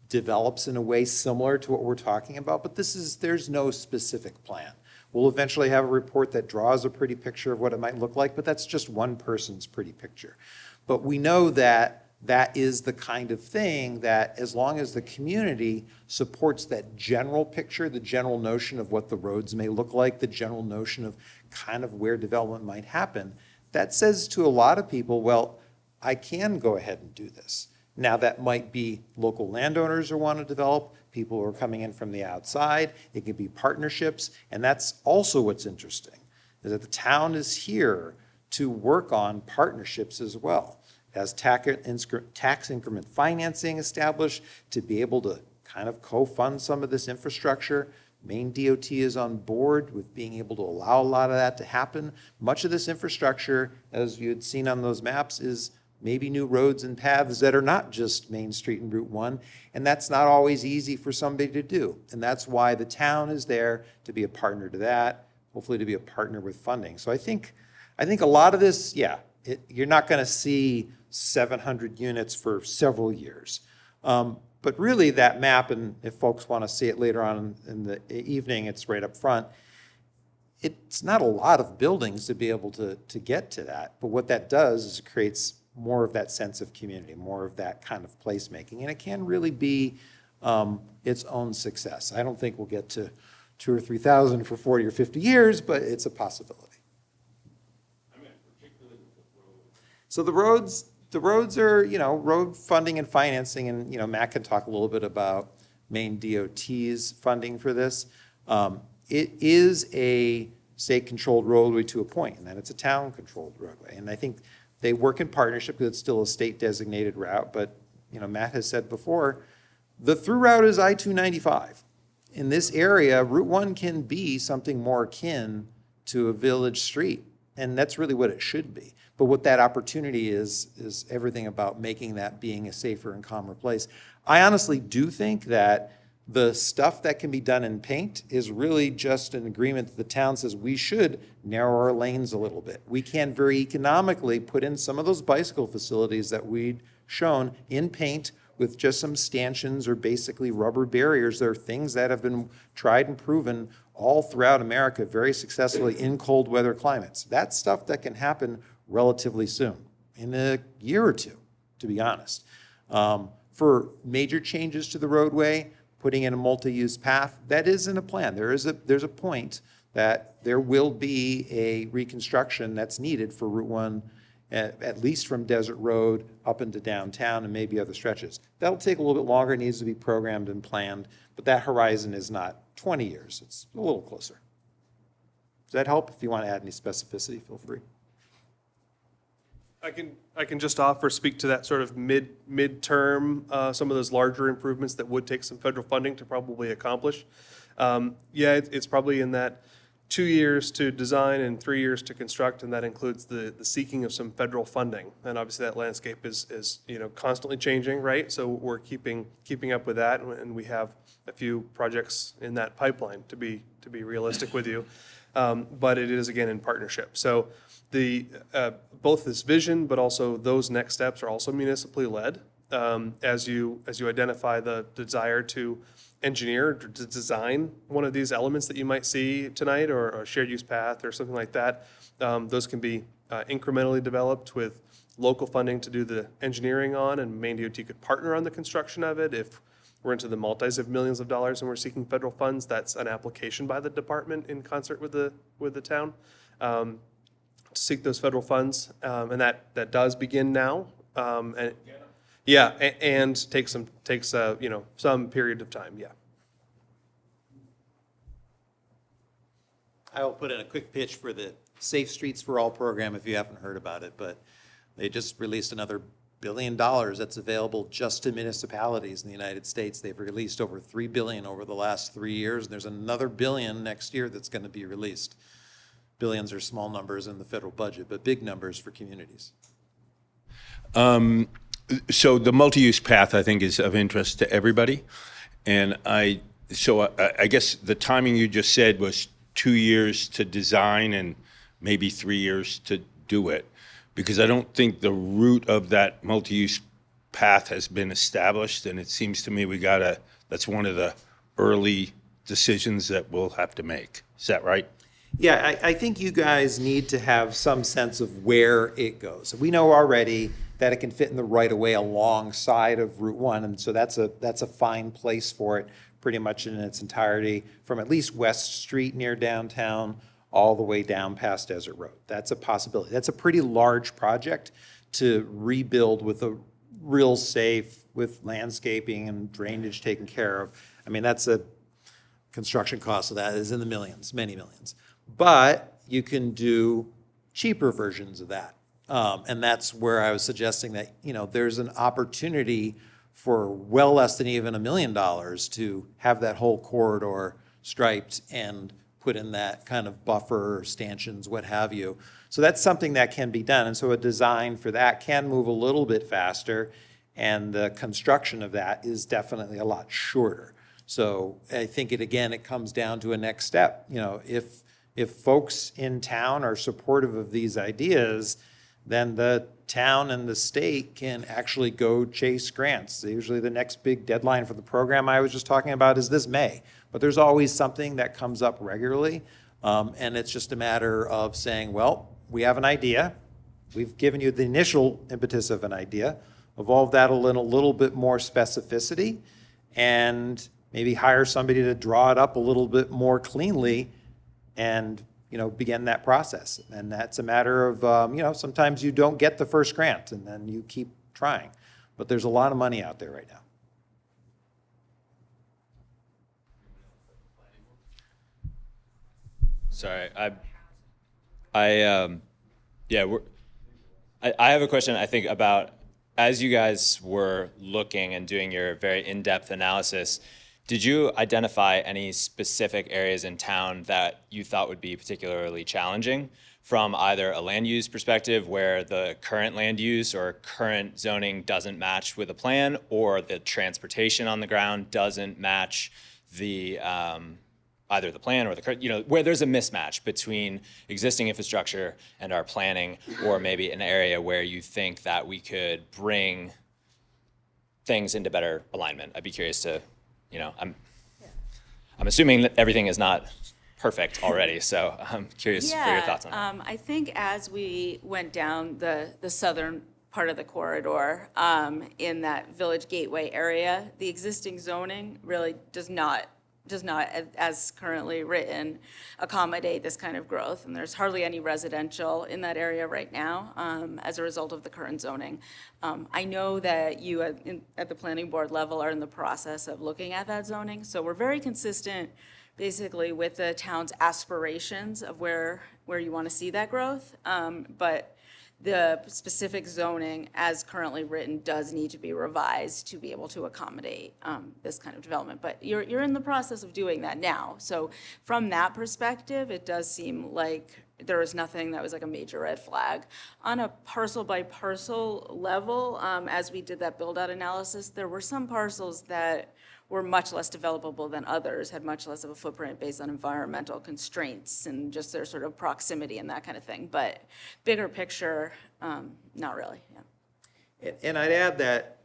develops in a way similar to what we're talking about, but there's no specific plan. We'll eventually have a report that draws a pretty picture of what it might look like, but that's just one person's pretty picture. But we know that that is the kind of thing that, as long as the community supports that general picture, the general notion of what the roads may look like, the general notion of kind of where development might happen, that says to a lot of people, well, I can go ahead and do this. Now, that might be local landowners who want to develop, people who are coming in from the outside. It could be partnerships. And that's also what's interesting, is that the town is here to work on partnerships as well. It has tax increment financing established to be able to kind of co-fund some of this infrastructure. Maine DOT is on board with being able to allow a lot of that to happen. Much of this infrastructure, as you had seen on those maps, is maybe new roads and paths that are not just Main Street and Route 1, and that's not always easy for somebody to do. And that's why the town is there to be a partner to that, hopefully to be a partner with funding. So I think a lot of this, you're not going to see 700 units for several years. But really that map, and if folks want to see it later on in the evening, it's right up front. It's not a lot of buildings to be able to get to that. But what that does is it creates more of that sense of community, more of that kind of placemaking. And it can really be its own success. I don't think we'll get to 2,000 or 3,000 for 40 or 50 years, but it's a possibility. So the roads are, road funding and financing, and, Matt can talk a little bit about Maine DOT's funding for this. It is a state-controlled roadway to a point, and then it's a town-controlled roadway. And I think they work in partnership because it's still a state-designated route, but, Matt has said before, the through route is I-295. In this area, Route 1 can be something more akin to a village street, and that's really what it should be. But what that opportunity is everything about making that being a safer and calmer place. I honestly do think that The stuff that can be done in paint is really just an agreement that the town says we should narrow our lanes a little bit. We can very economically put in some of those bicycle facilities that we'd shown in paint with just some stanchions or basically rubber barriers. There are things that have been tried and proven all throughout America very successfully in cold weather climates. That's stuff that can happen relatively soon, in a year or two, to be honest. For major changes to the roadway, putting in a multi-use path, that is in a plan. There's a point that there will be a reconstruction that's needed for Route 1, at least from Desert Road up into downtown and maybe other stretches. That'll take a little bit longer, it needs to be programmed and planned, but that horizon is not 20 years, it's a little closer. Does that help? If you want to add any specificity, feel free. I can just speak to that sort of midterm, some of those larger improvements that would take some federal funding to probably accomplish. It's probably in that 2 years to design and 3 years to construct, and that includes the seeking of some federal funding. And obviously that landscape is constantly changing, right? So we're keeping up with that, and we have a few projects in that pipeline, to be realistic with you. But it is, again, in partnership. So both this vision, but also those next steps are also municipally led. As you identify the desire to engineer, to design one of these elements that you might see tonight, or a shared use path or something like that, those can be incrementally developed with local funding to do the engineering on, and Maine DOT could partner on the construction of it. If we're into the multis of millions of dollars and we're seeking federal funds, that's an application by the department in concert with the town to seek those federal funds, and that does begin now. And takes some period of time. Yeah. I will put in a quick pitch for the Safe Streets for All program if you haven't heard about it, but they just released another $1 billion that's available just to municipalities in the United States. They've released over $3 billion over the last 3 years, and there's another $1 billion next year that's going to be released. Billions are small numbers in the federal budget, but big numbers for communities. So the multi-use path, I think, is of interest to everybody. And I guess the timing you just said was 2 years to design and maybe 3 years to do it. Because I don't think the route of that multi-use path has been established. And it seems to me that's one of the early decisions that we'll have to make. Is that right? Yeah, I think you guys need to have some sense of where it goes. We know already that it can fit in the right-of-way alongside of Route 1, and so that's a fine place for it pretty much in its entirety, from at least West Street near downtown all the way down past Desert Road. That's a possibility. That's a pretty large project to rebuild with a real safe, with landscaping and drainage taken care of. I mean, that's a construction cost of that is in the millions, many millions. But you can do cheaper versions of that. And that's where I was suggesting that, there's an opportunity for well less than even $1 million to have that whole corridor striped and put in that kind of buffer, stanchions, what have you. So that's something that can be done. And so a design for that can move a little bit faster, and the construction of that is definitely a lot shorter. So I think it comes down to a next step. If folks in town are supportive of these ideas, then the town and the state can actually go chase grants. Usually the next big deadline for the program I was just talking about is this May. But there's always something that comes up regularly, and it's just a matter of saying, well, we have an idea. We've given you the initial impetus of an idea. Evolve that in a little bit more specificity, and maybe hire somebody to draw it up a little bit more cleanly, and begin that process. And that's a matter of, sometimes you don't get the first grant, and then you keep trying. But there's a lot of money out there right now. Sorry, I have a question, I think, about as you guys were looking and doing your very in-depth analysis, did you identify any specific areas in town that you thought would be particularly challenging from either a land use perspective where the current land use or current zoning doesn't match with a plan, or the transportation on the ground doesn't match the either the plan or the current, where there's a mismatch between existing infrastructure and our planning, or maybe an area where you think that we could bring things into better alignment. I'd be curious to, I'm assuming that everything is not perfect already, so I'm curious for your thoughts on that. I think as we went down the southern part of the corridor in that Village Gateway area, the existing zoning really does not, as currently written, accommodate this kind of growth. And there's hardly any residential in that area right now as a result of the current zoning. I know that you at the planning board level are in the process of looking at that zoning. So we're very consistent basically with the town's aspirations of where you want to see that growth. But the specific zoning as currently written does need to be revised to be able to accommodate this kind of development. But you're in the process of doing that now. So from that perspective, it does seem like there was nothing that was like a major red flag. On a parcel by parcel level, as we did that build out analysis, there were some parcels that were much less developable than others, had much less of a footprint based on environmental constraints and just their sort of proximity and that kind of thing. But bigger picture, not really, yeah. And I'd add that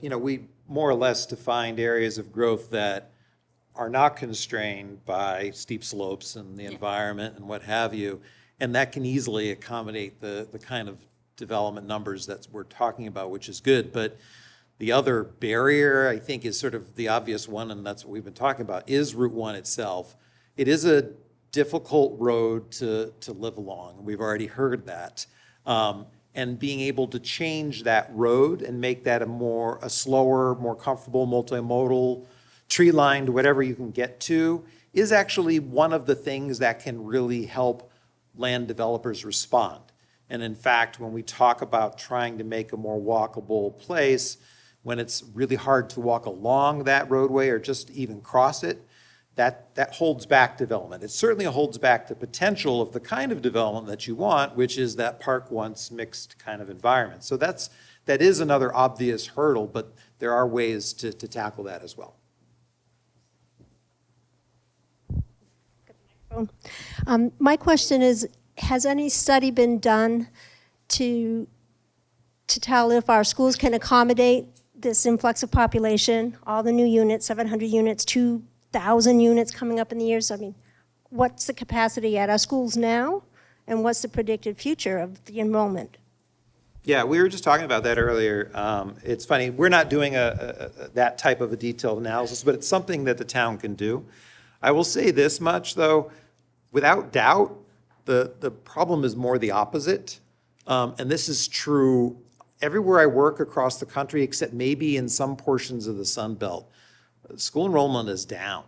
we more or less defined areas of growth that are not constrained by steep slopes and the environment and what have you. And that can easily accommodate the kind of development numbers that we're talking about, which is good. But the other barrier, I think, is sort of the obvious one, and that's what we've been talking about, is Route 1 itself. It is a difficult road to live along. We've already heard that. And being able to change that road and make that a slower, more comfortable, multimodal, tree-lined, whatever you can get to, is actually one of the things that can really help land developers respond. And in fact, when we talk about trying to make a more walkable place, when it's really hard to walk along that roadway or just even cross it, that holds back development. It certainly holds back the potential of the kind of development that you want, which is that park once mixed kind of environment. So that is another obvious hurdle, but there are ways to tackle that as well. My question is, has any study been done to tell if our schools can accommodate this influx of population, all the new units, 700 units, 2,000 units coming up in the years? I mean, what's the capacity at our schools now, and what's the predicted future of the enrollment? Yeah, we were just talking about that earlier. It's funny, we're not doing that type of a detailed analysis, but it's something that the town can do. I will say this much, though, without doubt, the problem is more the opposite. And this is true everywhere I work across the country, except maybe in some portions of the Sun Belt. School enrollment is down.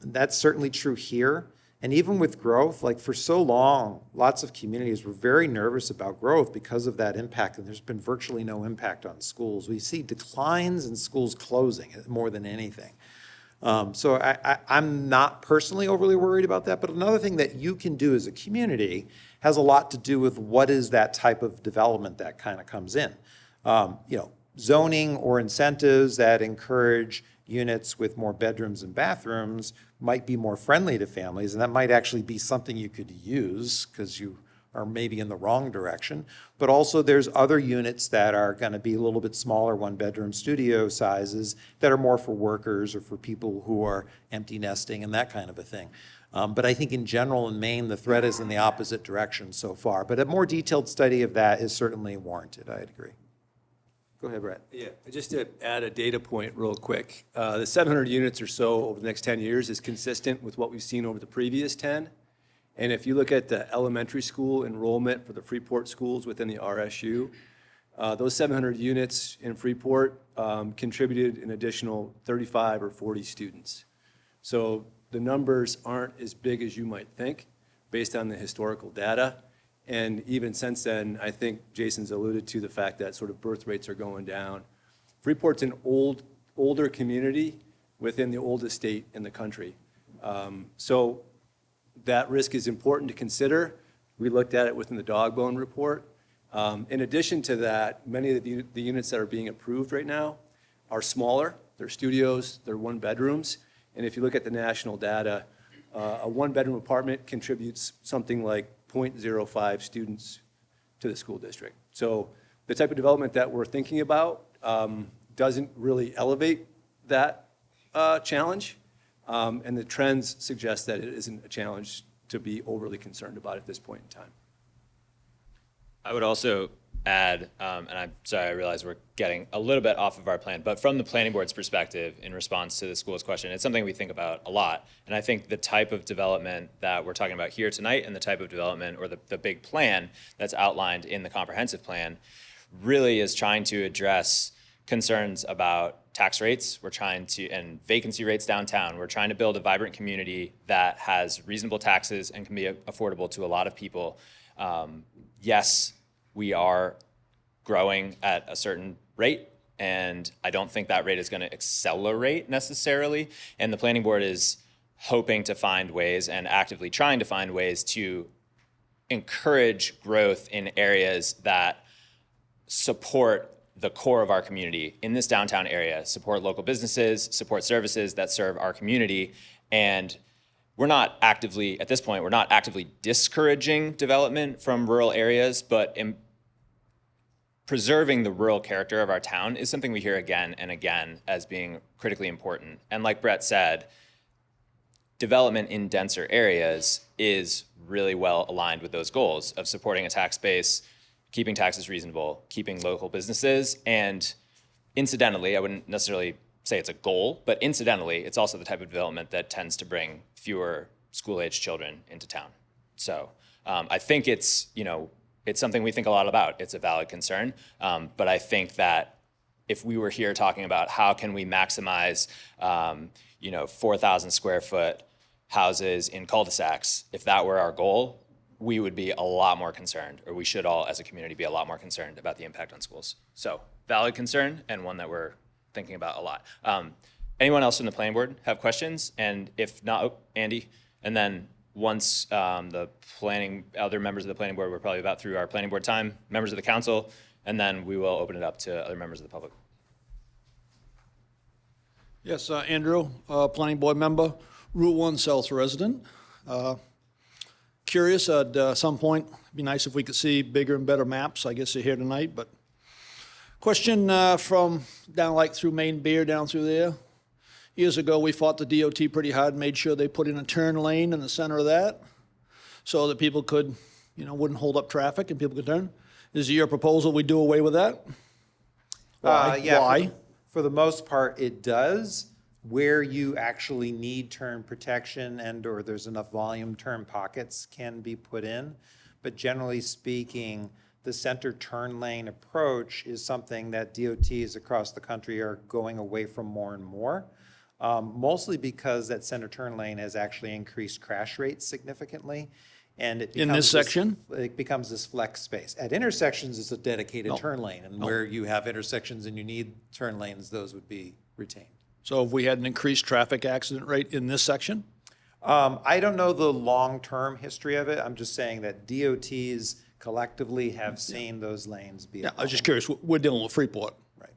That's certainly true here. And even with growth, like for so long, lots of communities were very nervous about growth because of that impact, and there's been virtually no impact on schools. We see declines in schools closing more than anything. So I'm not personally overly worried about that, but another thing that you can do as a community has a lot to do with what is that type of development that kind of comes in. Zoning or incentives that encourage units with more bedrooms and bathrooms might be more friendly to families, and that might actually be something you could use because you are maybe in the wrong direction. But also there's other units that are going to be a little bit smaller, one-bedroom studio sizes that are more for workers or for people who are empty nesting and that kind of a thing. But I think in general in Maine, the threat is in the opposite direction so far. But a more detailed study of that is certainly warranted, I'd agree. Go ahead, Brett. Yeah, just to add a data point real quick. The 700 units or so over the next 10 years is consistent with what we've seen over the previous 10. And if you look at the elementary school enrollment for the Freeport schools within the RSU, those 700 units in Freeport contributed an additional 35 or 40 students. So the numbers aren't as big as you might think based on the historical data. And even since then, I think Jason's alluded to the fact that sort of birth rates are going down. Freeport's an older community within the oldest state in the country. So that risk is important to consider, We looked at it within the dog bone report. In addition to that, many of the units that are being approved right now are smaller. They're studios, they're one bedrooms. And if you look at the national data, a one-bedroom apartment contributes something like 0.05 students to the school district. So the type of development that we're thinking about doesn't really elevate that challenge. And the trends suggest that it isn't a challenge to be overly concerned about at this point in time. I would also add, and I'm sorry, I realize we're getting a little bit off of our plan, but from the planning board's perspective, in response to the school's question, it's something we think about a lot. And I think the type of development that we're talking about here tonight and the type of development or the big plan that's outlined in the comprehensive plan really is trying to address concerns about tax rates. We're trying to, and vacancy rates downtown. We're trying to build a vibrant community that has reasonable taxes and can be affordable to a lot of people. Yes, we are growing at a certain rate, and I don't think that rate is going to accelerate necessarily. And the planning board is hoping to find ways and actively trying to find ways to encourage growth in areas that support the core of our community in this downtown area, support local businesses, support services that serve our community. And we're not actively, at this point, we're not actively discouraging development from rural areas, but preserving the rural character of our town is something we hear again and again as being critically important. And like Brett said, development in denser areas is really well aligned with those goals of supporting a tax base, keeping taxes reasonable, keeping local businesses, and incidentally, I wouldn't necessarily say it's a goal, but incidentally, it's also the type of development that tends to bring fewer school-age children into town. So I think it's, it's something we think a lot about. It's a valid concern, but I think that if we were here talking about how can we maximize, 4,000 square foot houses in cul-de-sacs, if that were our goal, we would be a lot more concerned, or we should all as a community be a lot more concerned about the impact on schools. So valid concern and one that we're thinking about a lot. Anyone else from the planning board have questions? And if not, Andy, and then once other members of the planning board, we're probably about through our planning board time, members of the council, and then we will open it up to other members of the public. Yes, Andrew, planning board member, Route 1 South resident. Curious, at some point, it'd be nice if we could see bigger and better maps. I guess you're here tonight, but question from down like through Maine Beer down through there. Years ago, we fought the DOT pretty hard, made sure they put in a turn lane in the center of that so that people could, wouldn't hold up traffic and people could turn. Is it your proposal we do away with that? Why? Yeah, Why? For the most part, it does. Where you actually need turn protection and or there's enough volume, turn pockets can be put in. But generally speaking, the center turn lane approach is something that DOTs across the country are going away from more and more. Mostly because that center turn lane has actually increased crash rates significantly. And it In this section? It becomes this flex space. At intersections, it's a dedicated turn lane. And where you have intersections and you need turn lanes, those would be retained. So if we had an increased traffic accident rate in this section? I don't know the long-term history of it. I'm just saying that DOTs collectively have seen those lanes be. Yeah, I was just curious. We're dealing with Freeport. Right.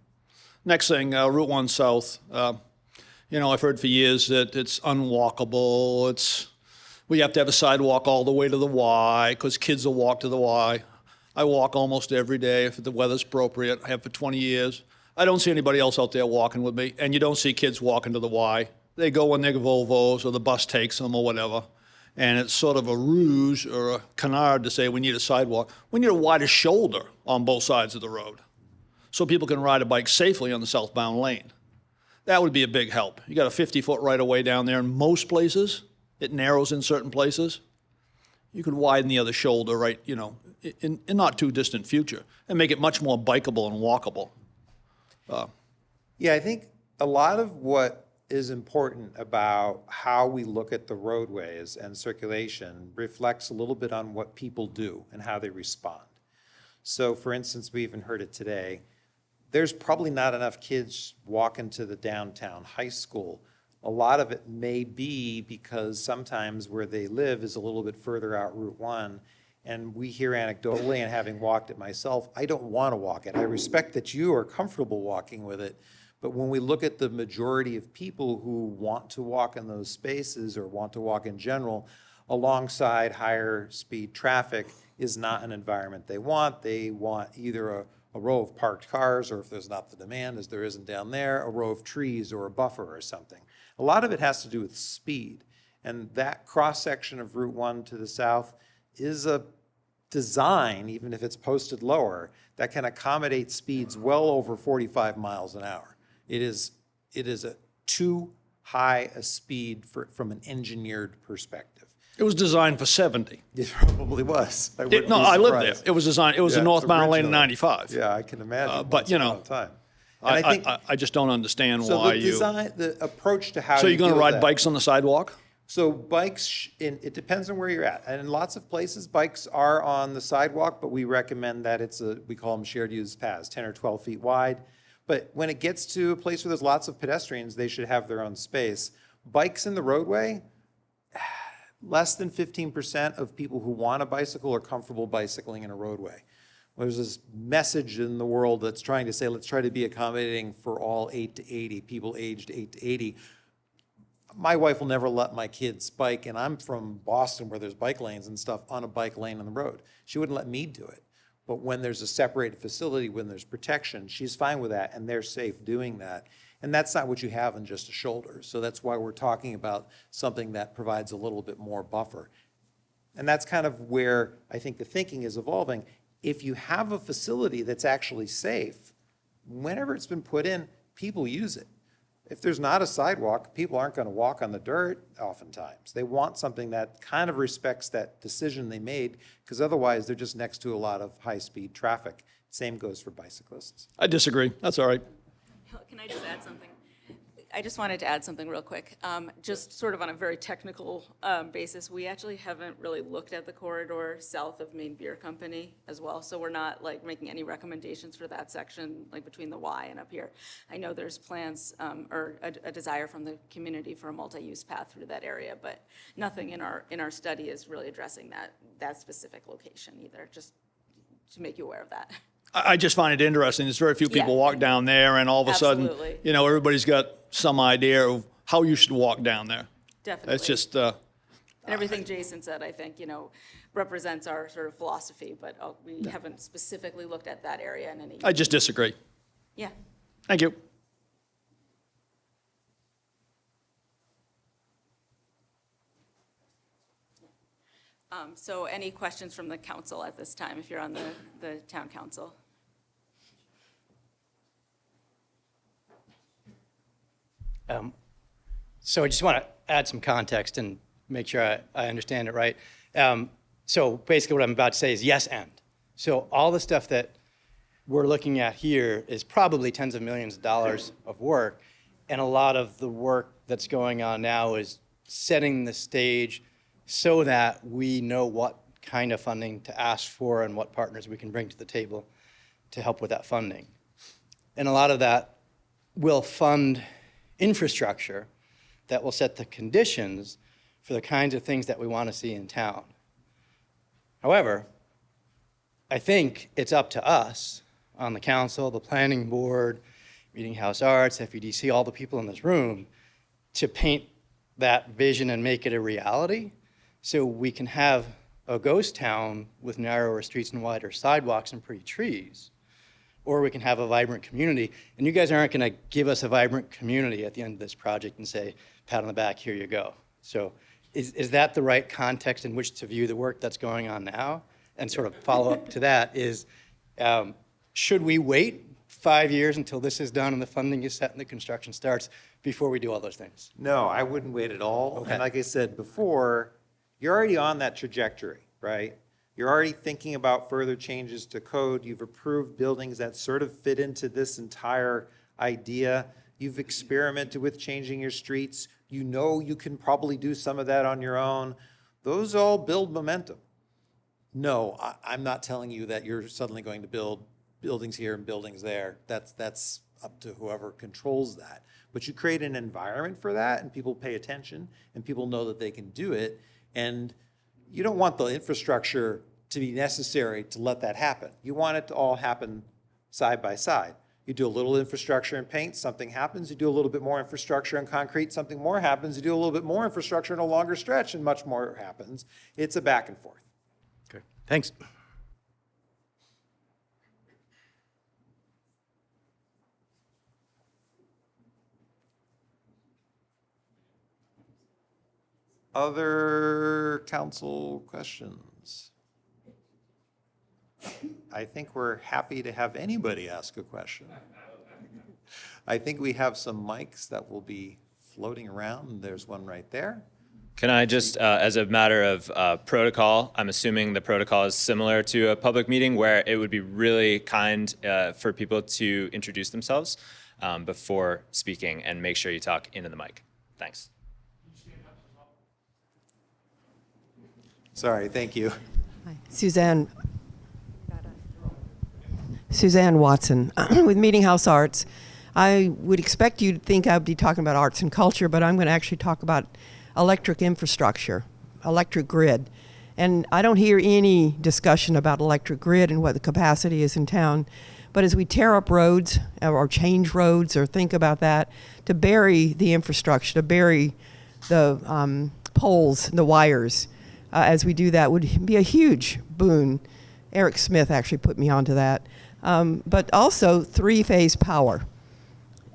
Next thing, Route 1 South. I've heard for years that it's unwalkable. We have to have a sidewalk all the way to the Y because kids will walk to the Y. I walk almost every day if the weather's appropriate. I have for 20 years. I don't see anybody else out there walking with me, and you don't see kids walking to the Y. They go in their Volvos or the bus takes them or whatever, and it's sort of a ruse or a canard to say we need a sidewalk. We need a wider shoulder on both sides of the road so people can ride a bike safely on the southbound lane. That would be a big help. You got a 50-foot right-of-way down there in most places. It narrows in certain places. You could widen the other shoulder right, in not too distant future and make it much more bikeable and walkable. Yeah, I think a lot of what is important about how we look at the roadways and circulation reflects a little bit on what people do and how they respond. So for instance, we even heard it today, there's probably not enough kids walking to the downtown high school. A lot of it may be because sometimes where they live is a little bit further out Route 1, And we hear anecdotally, and having walked it myself, I don't want to walk it. I respect that you are comfortable walking with it. But when we look at the majority of people who want to walk in those spaces or want to walk in general, alongside higher speed traffic is not an environment they want. They want either a row of parked cars, or if there's not the demand, as there isn't down there, a row of trees or a buffer or something. A lot of it has to do with speed. And that cross-section of Route 1 to the south is a design, even if it's posted lower, that can accommodate speeds well over 45 miles an hour. It is a too high a speed from an engineered perspective. It was designed for 70. It probably was. I wouldn't be I lived there. surprised. It was designed, it was a Yeah, northbound lane of originally. 95. Yeah, I can imagine. but, once you upon know, a time. And I think, I just don't understand so why the you. design, the approach to how So you you're going to deal with ride that- bikes on the sidewalk? So bikes, it depends on where you're at. And in lots of places, bikes are on the sidewalk, but we recommend that we call them shared use paths, 10 or 12 feet wide. But when it gets to a place where there's lots of pedestrians, they should have their own space. Bikes in the roadway, less than 15% of people who want a bicycle are comfortable bicycling in a roadway. There's this message in the world that's trying to say, let's try to be accommodating for all 8 to 80, people aged 8 to 80. My wife will never let my kids bike, and I'm from Boston where there's bike lanes and stuff, on a bike lane on the road. She wouldn't let me do it. But when there's a separated facility, when there's protection, she's fine with that, and they're safe doing that. And that's not what you have in just a shoulder. So that's why we're talking about something that provides a little bit more buffer. And that's kind of where I think the thinking is evolving. If you have a facility that's actually safe, whenever it's been put in, people use it. If there's not a sidewalk, people aren't going to walk on the dirt oftentimes. They want something that kind of respects that decision they made, because otherwise they're just next to a lot of high-speed traffic. Same goes for bicyclists. I disagree. That's all right. Can I just add something? I just wanted to add something real quick. Just sort of on a very technical basis, we actually haven't really looked at the corridor south of Maine Beer Company as well, so we're not like making any recommendations for that section, like between the Y and up here. I know there's plans or a desire from the community for a multi-use path through that area, but nothing in our study is really addressing that specific location either, just to make you aware of that. I just find it interesting. There's very few people Yeah. walk down there, and all of a sudden, Absolutely. you know, everybody's got some idea of how you should walk down there. Definitely. It's just, And everything Jason said, I think, represents our sort of philosophy, but we haven't specifically looked at that area in any. I just disagree. Yeah. Thank you. So any questions from the council at this time, if you're on the town council? So I just want to add some context and make sure I understand it right. So basically what I'm about to say is yes and. So all the stuff that we're looking at here is probably tens of millions of dollars of work. And a lot of the work that's going on now is setting the stage so that we know what kind of funding to ask for and what partners we can bring to the table to help with that funding. And a lot of that will fund infrastructure that will set the conditions for the kinds of things that we want to see in town. However, I think it's up to us on the council, the planning board, Meeting House Arts, FEDC, all the people in this room, to paint that vision and make it a reality so we can have a ghost town with narrower streets and wider sidewalks and pretty trees, or we can have a vibrant community. And you guys aren't going to give us a vibrant community at the end of this project and say, pat on the back, here you go. So is that the right context in which to view the work that's going on now? And sort of follow up to that is, should we wait 5 years until this is done and the funding is set and the construction starts before we do all those things? No, I wouldn't wait at all. Okay. And like I said before, you're already on that trajectory, right? You're already thinking about further changes to code. You've approved buildings that sort of fit into this entire idea. You've experimented with changing your streets. You know you can probably do some of that on your own. Those all build momentum. No, I'm not telling you that you're suddenly going to build buildings here and buildings there. That's up to whoever controls that. But you create an environment for that, and people pay attention, and people know that they can do it. And you don't want the infrastructure to be necessary to let that happen. You want it to all happen side by side. You do a little infrastructure and paint, something happens. You do a little bit more infrastructure and concrete, something more happens. You do a little bit more infrastructure in a longer stretch, and much more happens. It's a back and forth. Okay, thanks. Other council questions? I think we're happy to have anybody ask a question. I think we have some mics that will be floating around. There's one right there. Can I just, as a matter of protocol, I'm assuming the protocol is similar to a public meeting where it would be really kind for people to introduce themselves before speaking and make sure you talk into the mic. Thanks. Sorry, thank you. Hi. Suzanne Watson with Meeting House Arts. I would expect you to think I'd be talking about arts and culture, but I'm going to actually talk about electric infrastructure, electric grid. And I don't hear any discussion about electric grid and what the capacity is in town. But as we tear up roads or change roads or think about that, to bury the infrastructure, to bury the poles, the wires, as we do that would be a huge boon. Eric Smith actually put me onto that. But also three-phase power.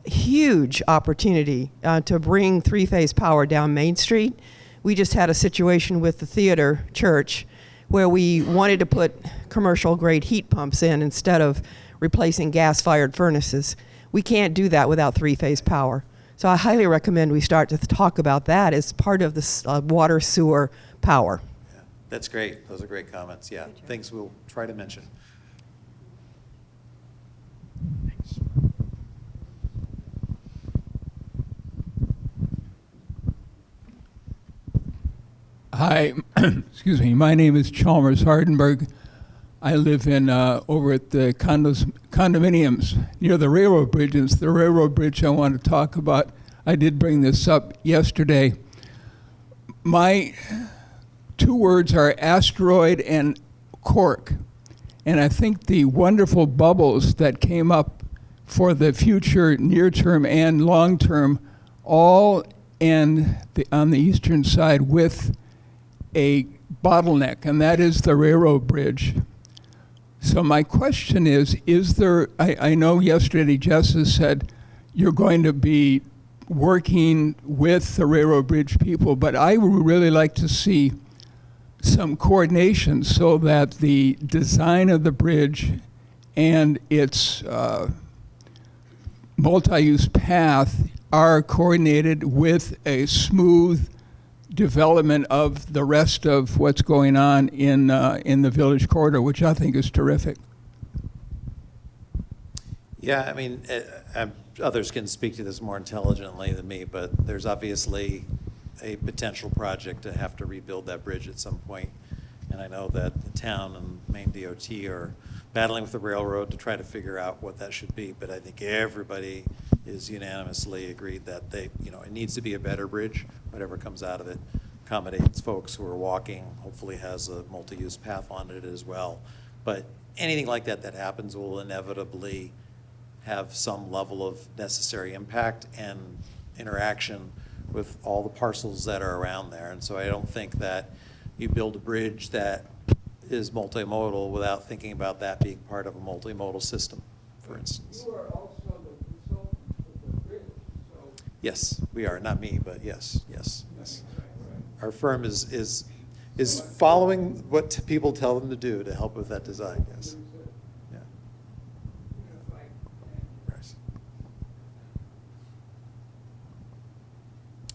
Huge opportunity to bring three-phase power down Main Street. We just had a situation with the theater church where we wanted to put commercial-grade heat pumps in instead of replacing gas-fired furnaces. We can't do that without three-phase power. So I highly recommend we start to talk about that as part of the water sewer power. Yeah, that's great. Those are great comments. Yeah, things we'll try to mention. Thanks. Hi, excuse me. My name is Chalmers Hardenberg. I live in over at the condominiums near the railroad bridge. It's the railroad bridge I want to talk about. I did bring this up yesterday. My two words are asteroid and cork. And I think the wonderful bubbles that came up for the future, near-term and long-term, all end on the eastern side with a bottleneck, and that is the railroad bridge. So my question is there, I know yesterday Jessica said you're going to be working with the railroad bridge people, but I would really like to see some coordination so that the design of the bridge and its multi-use path are coordinated with a smooth development of the rest of what's going on in the Village Corridor, which I think is terrific. Yeah, I mean, others can speak to this more intelligently than me, but there's obviously a potential project to have to rebuild that bridge at some point. And I know that the town and Maine DOT are battling with the railroad to try to figure out what that should be. But I think everybody is unanimously agreed that it needs to be a better bridge. Whatever comes out of it accommodates folks who are walking, hopefully has a multi-use path on it as well. But anything like that that happens will inevitably have some level of necessary impact and interaction with all the parcels that are around there. And so I don't think that you build a bridge that is multimodal without thinking about that being part of a multimodal system, for instance. You are also the consultant of the bridge, so. Yes, we are. Not me, but yes. Our firm is following what people tell them to do to help with that design, yes. Yeah. Yes.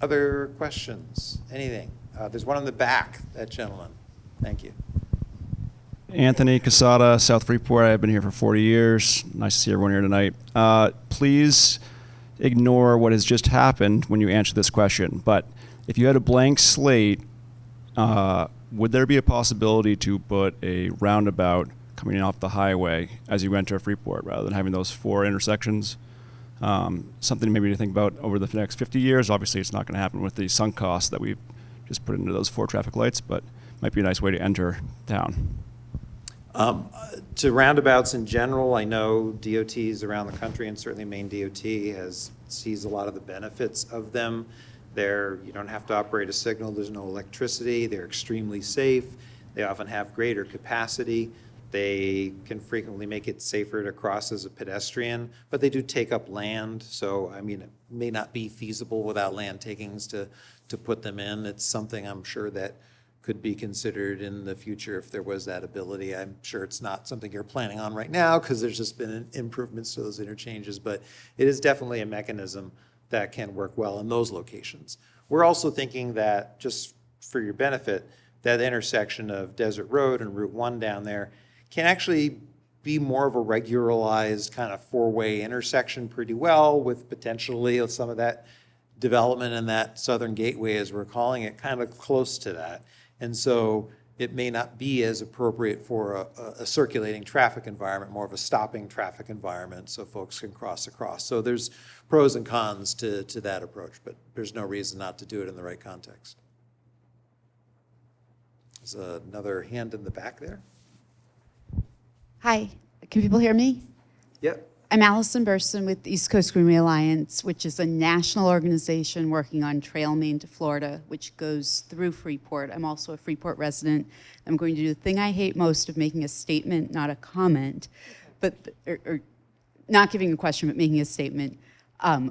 Other questions? Anything? There's one in the back, that gentleman. Thank you. Anthony Casada, South Freeport. I've been here for 40 years. Nice to see everyone here tonight. Please ignore what has just happened when you answer this question. But if you had a blank slate, would there be a possibility to put a roundabout coming off the highway as you enter Freeport rather than having those 4 intersections? Something maybe to think about over the next 50 years. Obviously, it's not going to happen with the sunk costs that we've just put into those 4 traffic lights, but might be a nice way to enter town. To roundabouts in general, I know DOTs around the country, and certainly Maine DOT sees a lot of the benefits of them. You don't have to operate a signal, there's no electricity, they're extremely safe, they often have greater capacity, they can frequently make it safer to cross as a pedestrian, but they do take up land, so I mean, it may not be feasible without land takings to put them in. It's something I'm sure that could be considered in the future if there was that ability. I'm sure it's not something you're planning on right now because there's just been improvements to those interchanges, but it is definitely a mechanism that can work well in those locations. We're also thinking that, just for your benefit, that intersection of Desert Road and Route 1 down there can actually be more of a regularized kind of four-way intersection pretty well, with potentially some of that development in that southern gateway, as we're calling it, kind of close to that. And so it may not be as appropriate for a circulating traffic environment, more of a stopping traffic environment, so folks can cross across. So there's pros and cons to that approach, but there's no reason not to do it in the right context. There's another hand in the back there. Hi, can people hear me? Yep. I'm Allison Burson with East Coast Greenway Alliance, which is a national organization working on Trail Maine to Florida, which goes through Freeport. I'm also a Freeport resident. I'm going to do the thing I hate most of making a statement, not a comment, but or not giving a question, but making a statement,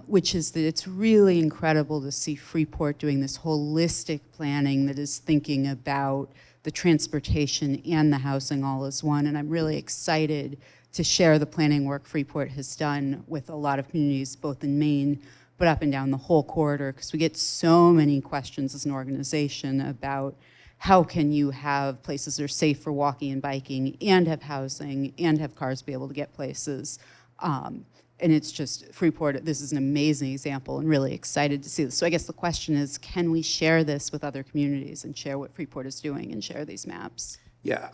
which is that it's really incredible to see Freeport doing this holistic planning that is thinking about the transportation and the housing all as one. And I'm really excited to share the planning work Freeport has done with a lot of communities, both in Maine, but up and down the whole corridor, because we get so many questions as an organization about how can you have places that are safe for walking and biking, and have housing, and have cars be able to get places. And it's just, Freeport, this is an amazing example, and really excited to see this. So I guess the question is, can we share this with other communities and share what Freeport is doing and share these maps? Yeah,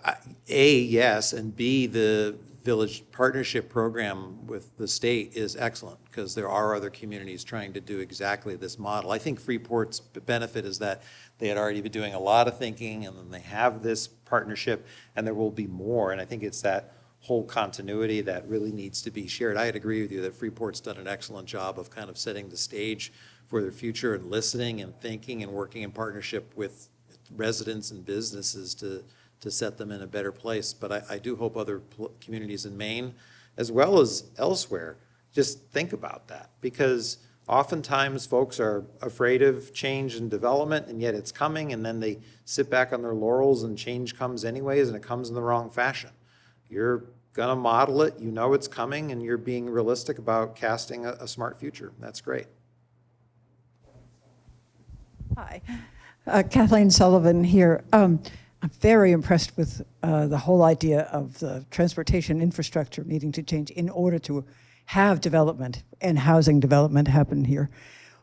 A, yes, and B, the Village Partnership Program with the state is excellent, because there are other communities trying to do exactly this model. I think Freeport's benefit is that they had already been doing a lot of thinking, and then they have this partnership, and there will be more, and I think it's that whole continuity that really needs to be shared. I'd agree with you that Freeport's done an excellent job of kind of setting the stage for their future, and listening and thinking and working in partnership with residents and businesses to set them in a better place. But I do hope other communities in Maine, as well as elsewhere, just think about that, because oftentimes folks are afraid of change and development, and yet it's coming, and then they sit back on their laurels and change comes anyways, and it comes in the wrong fashion. You're gonna model it, you know it's coming, and you're being realistic about casting a smart future. That's great. Hi, Kathleen Sullivan here. I'm very impressed with the whole idea of the transportation infrastructure needing to change in order to have development and housing development happen here.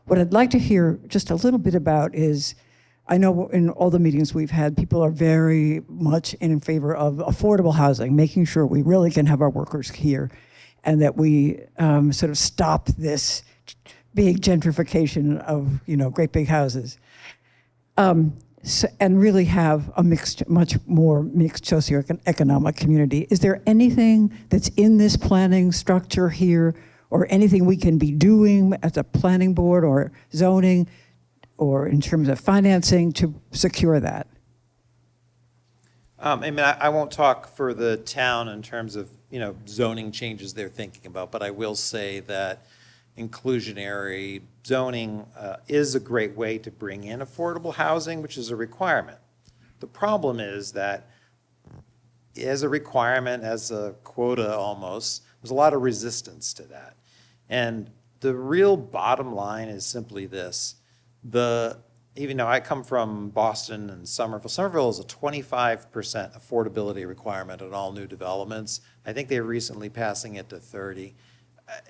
What I'd like to hear just a little bit about is, I know in all the meetings we've had, people are very much in favor of affordable housing, making sure we really can have our workers here, and that we sort of stop this big gentrification of, great big houses. And really have a much more mixed socioeconomic community. Is there anything that's in this planning structure here, or anything we can be doing as a planning board or zoning, or in terms of financing, to secure that? I won't talk for the town in terms of zoning changes they're thinking about, but I will say that inclusionary zoning is a great way to bring in affordable housing, which is a requirement. The problem is that as a requirement, as a quota almost, there's a lot of resistance to that. And the real bottom line is simply this. Even though I come from Boston and Somerville is a 25% affordability requirement on all new developments. I think they're recently passing it to 30.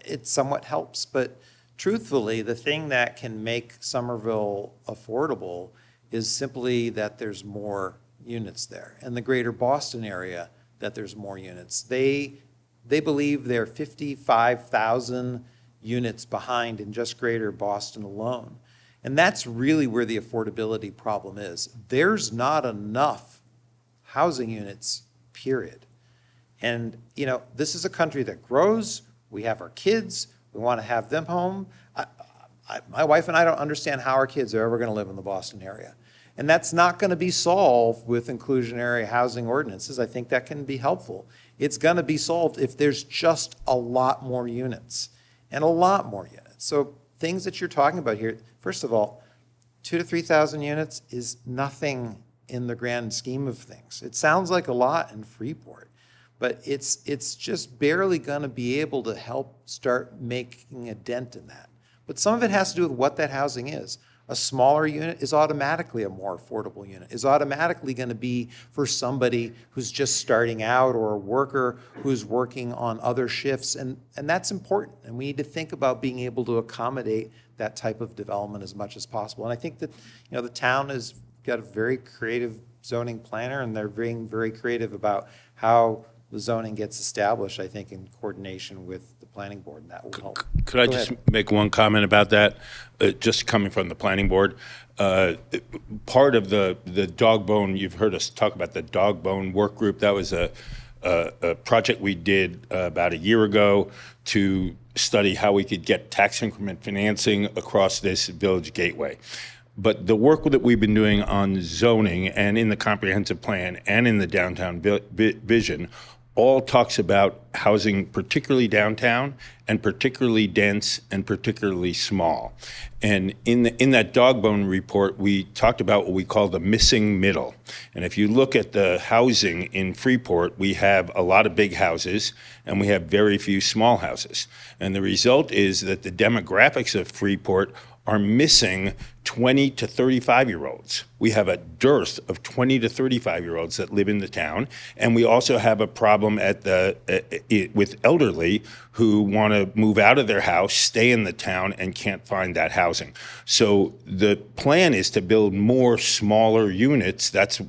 It somewhat helps, but truthfully, the thing that can make Somerville affordable is simply that there's more units there. And the greater Boston area, that there's more units. They believe they're 55,000 units behind in just greater Boston alone. And that's really where the affordability problem is. There's not enough housing units, period. And, you know, this is a country that grows. We have our kids. We want to have them home. My wife and I don't understand how our kids are ever going to live in the Boston area. And that's not going to be solved with inclusionary housing ordinances. I think that can be helpful. It's going to be solved if there's just a lot more units and a lot more units. So things that you're talking about here, first of all, 2,000 to 3,000 units is nothing in the grand scheme of things. It sounds like a lot in Freeport, but it's just barely going to be able to help start making a dent in that. But some of it has to do with what that housing is. A smaller unit is automatically a more affordable unit, is automatically going to be for somebody who's just starting out or a worker who's working on other shifts, and that's important. And we need to think about being able to accommodate that type of development as much as possible. And I think that, you know, the town has got a very creative zoning planner, and they're being very creative about how the zoning gets established, I think, in coordination with the planning board, and that will help. Could I just make one comment about that? Just coming from the planning board, part of the dog bone, you've heard us talk about the dog bone work group. That was a project we did about a year ago to study how we could get tax increment financing across this village gateway. But the work that we've been doing on zoning and in the comprehensive plan and in the downtown vision all talks about housing, particularly downtown, and particularly dense and particularly small. And in that dog bone report, we talked about what we call the missing middle. And if you look at the housing in Freeport, we have a lot of big houses and we have very few small houses. And the result is that the demographics of Freeport are missing 20 to 35-year-olds. We have a dearth of 20 to 35-year-olds that live in the town, and we also have a problem with elderly who want to move out of their house, stay in the town, and can't find that housing. So the plan is to build more smaller units. That's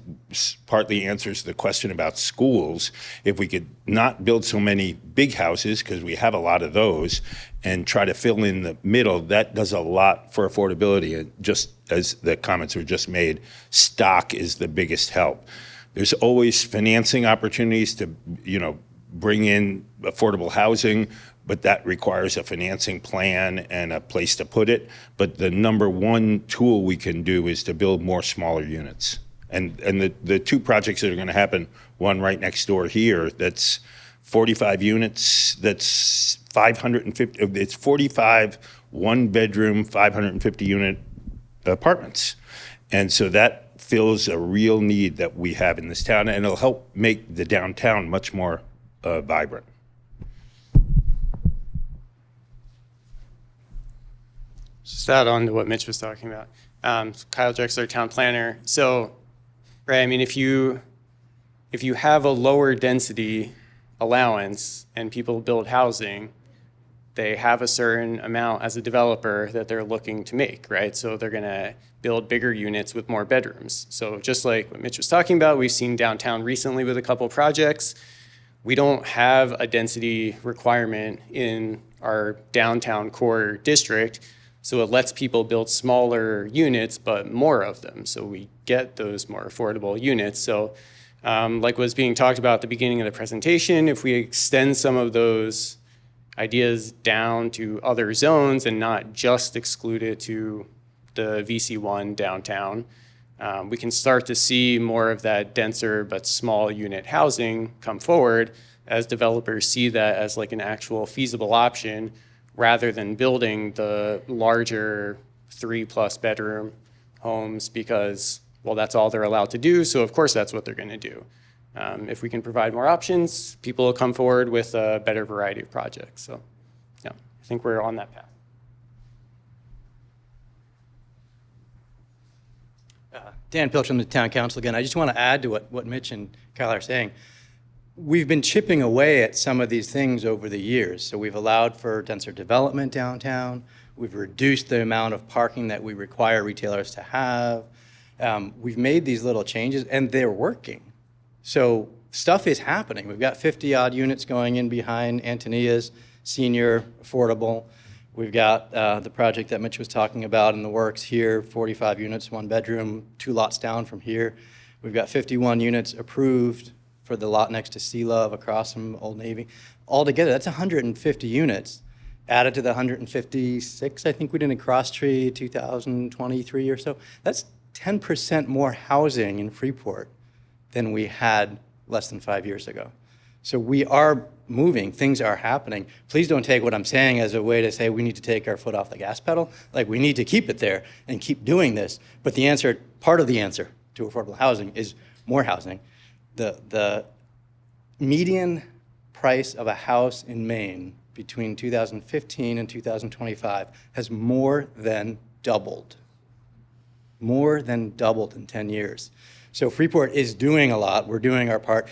partly answers the question about schools. If we could not build so many big houses, because we have a lot of those, and try to fill in the middle, that does a lot for affordability. And just as the comments were just made, stock is the biggest help. There's always financing opportunities to, you know, bring in affordable housing, but that requires a financing plan and a place to put it. But the number one tool we can do is to build more smaller units. And the two projects that are going to happen, one right next door here, that's 45 units, that's 550, it's 45 one-bedroom, 550-unit apartments. And so that fills a real need that we have in this town, and it'll help make the downtown much more vibrant. Just add on to what Mitch was talking about. Kyle Drexler, town planner. So, right, I mean, if you have a lower density allowance and people build housing, they have a certain amount as a developer that they're looking to make, right? So they're gonna build bigger units with more bedrooms. So just like what Mitch was talking about, we've seen downtown recently with a couple of projects. We don't have a density requirement in our downtown core district, so it lets people build smaller units, but more of them. So we get those more affordable units. So like was being talked about at the beginning of the presentation, if we extend some of those ideas down to other zones and not just exclude it to the VC1 downtown, we can start to see more of that denser but small unit housing come forward as developers see that as like an actual feasible option rather than building the larger 3+ bedroom homes because, well, that's all they're allowed to do. So of course that's what they're going to do. If we can provide more options, people will come forward with a better variety of projects. So yeah, I think we're on that path. Dan Pilch from the Town Council again. I just want to add to what Mitch and Kyle are saying. We've been chipping away at some of these things over the years. So we've allowed for denser development downtown. We've reduced the amount of parking that we require retailers to have. We've made these little changes and they're working. So stuff is happening. We've got 50-odd units going in behind Antonia's senior affordable. We've got the project that Mitch was talking about in the works here, 45 units, 1 bedroom, 2 lots down from here. We've got 51 units approved for the lot next to Sea Love across from Old Navy. Altogether, that's 150 units added to the 156 I think we did in Cross Tree 2023 or so. That's 10% more housing in Freeport than we had less than 5 years ago. So we are moving, things are happening. Please don't take what I'm saying as a way to say we need to take our foot off the gas pedal. Like, we need to keep it there and keep doing this. But the answer, part of the answer to affordable housing is more housing. The median price of a house in Maine between 2015 and 2025 has more than doubled. More than doubled in 10 years. So Freeport is doing a lot. We're doing our part.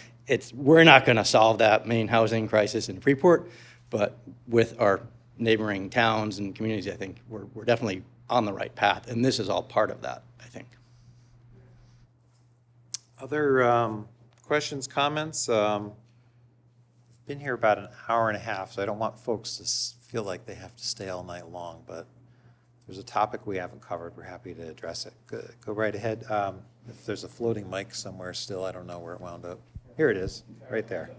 We're not going to solve that main housing crisis in Freeport, but with our neighboring towns and communities, I think we're definitely on the right path, and this is all part of that, I think. Other questions, comments? I've been here about an hour and a half, so I don't want folks to feel like they have to stay all night long, but if there's a topic we haven't covered, we're happy to address it. Go right ahead. If there's a floating mic somewhere still, I don't know where it wound up. Here it is, right there.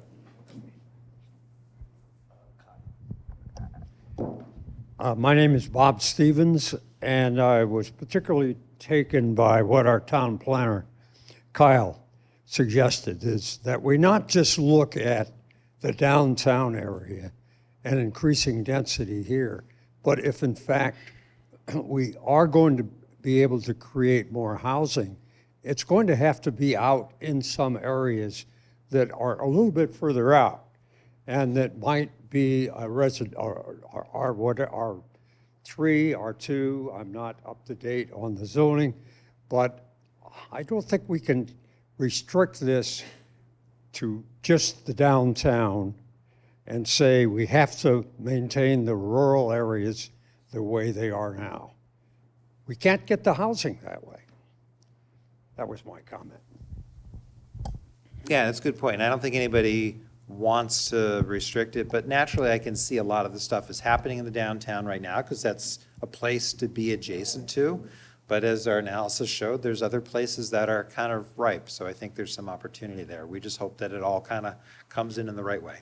My name is Bob Stevens, and I was particularly taken by what our town planner, Kyle, suggested, is that we not just look at the downtown area and increasing density here, but if in fact we are going to be able to create more housing, it's going to have to be out in some areas that are a little bit further out, and that might be a resident, R3, R2. I'm not up to date on the zoning, but I don't think we can restrict this to just the downtown and say we have to maintain the rural areas the way they are now. We can't get the housing that way. That was my comment. Yeah, that's a good point. I don't think anybody wants to restrict it, but naturally I can see a lot of the stuff is happening in the downtown right now because that's a place to be adjacent to. But as our analysis showed, there's other places that are kind of ripe. So I think there's some opportunity there. We just hope that it all kind of comes in the right way.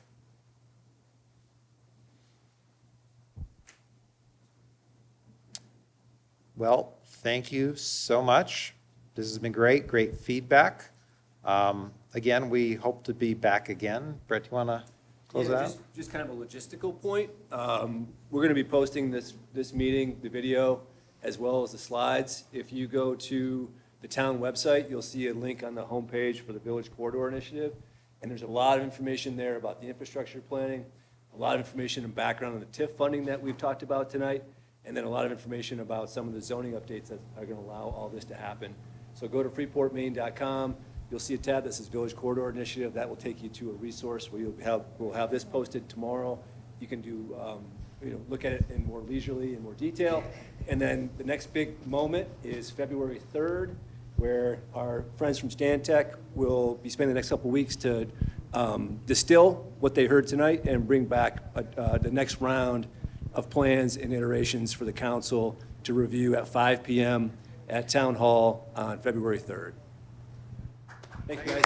Well, thank you so much. This has been great feedback. Again, we hope to be back again. Brett, do you want to close it out? Just kind of a logistical point. We're going to be posting this meeting, the video, as well as the slides. If you go to the town website, you'll see a link on the homepage for the Village Corridor Initiative. And there's a lot of information there about the infrastructure planning, a lot of information and background on the TIF funding that we've talked about tonight, and then a lot of information about some of the zoning updates that are going to allow all this to happen. So go to freeportmaine.com. You'll see a tab that says Village Corridor Initiative. That will take you to a resource where we'll have this posted tomorrow. You can do, look at it in more leisurely and more detail. And then the next big moment is February 3rd, where our friends from Stantec will be spending the next couple of weeks to distill what they heard tonight and bring back the next round of plans and iterations for the council to review at 5 p.m. at Town Hall on February 3rd. Thank you, guys.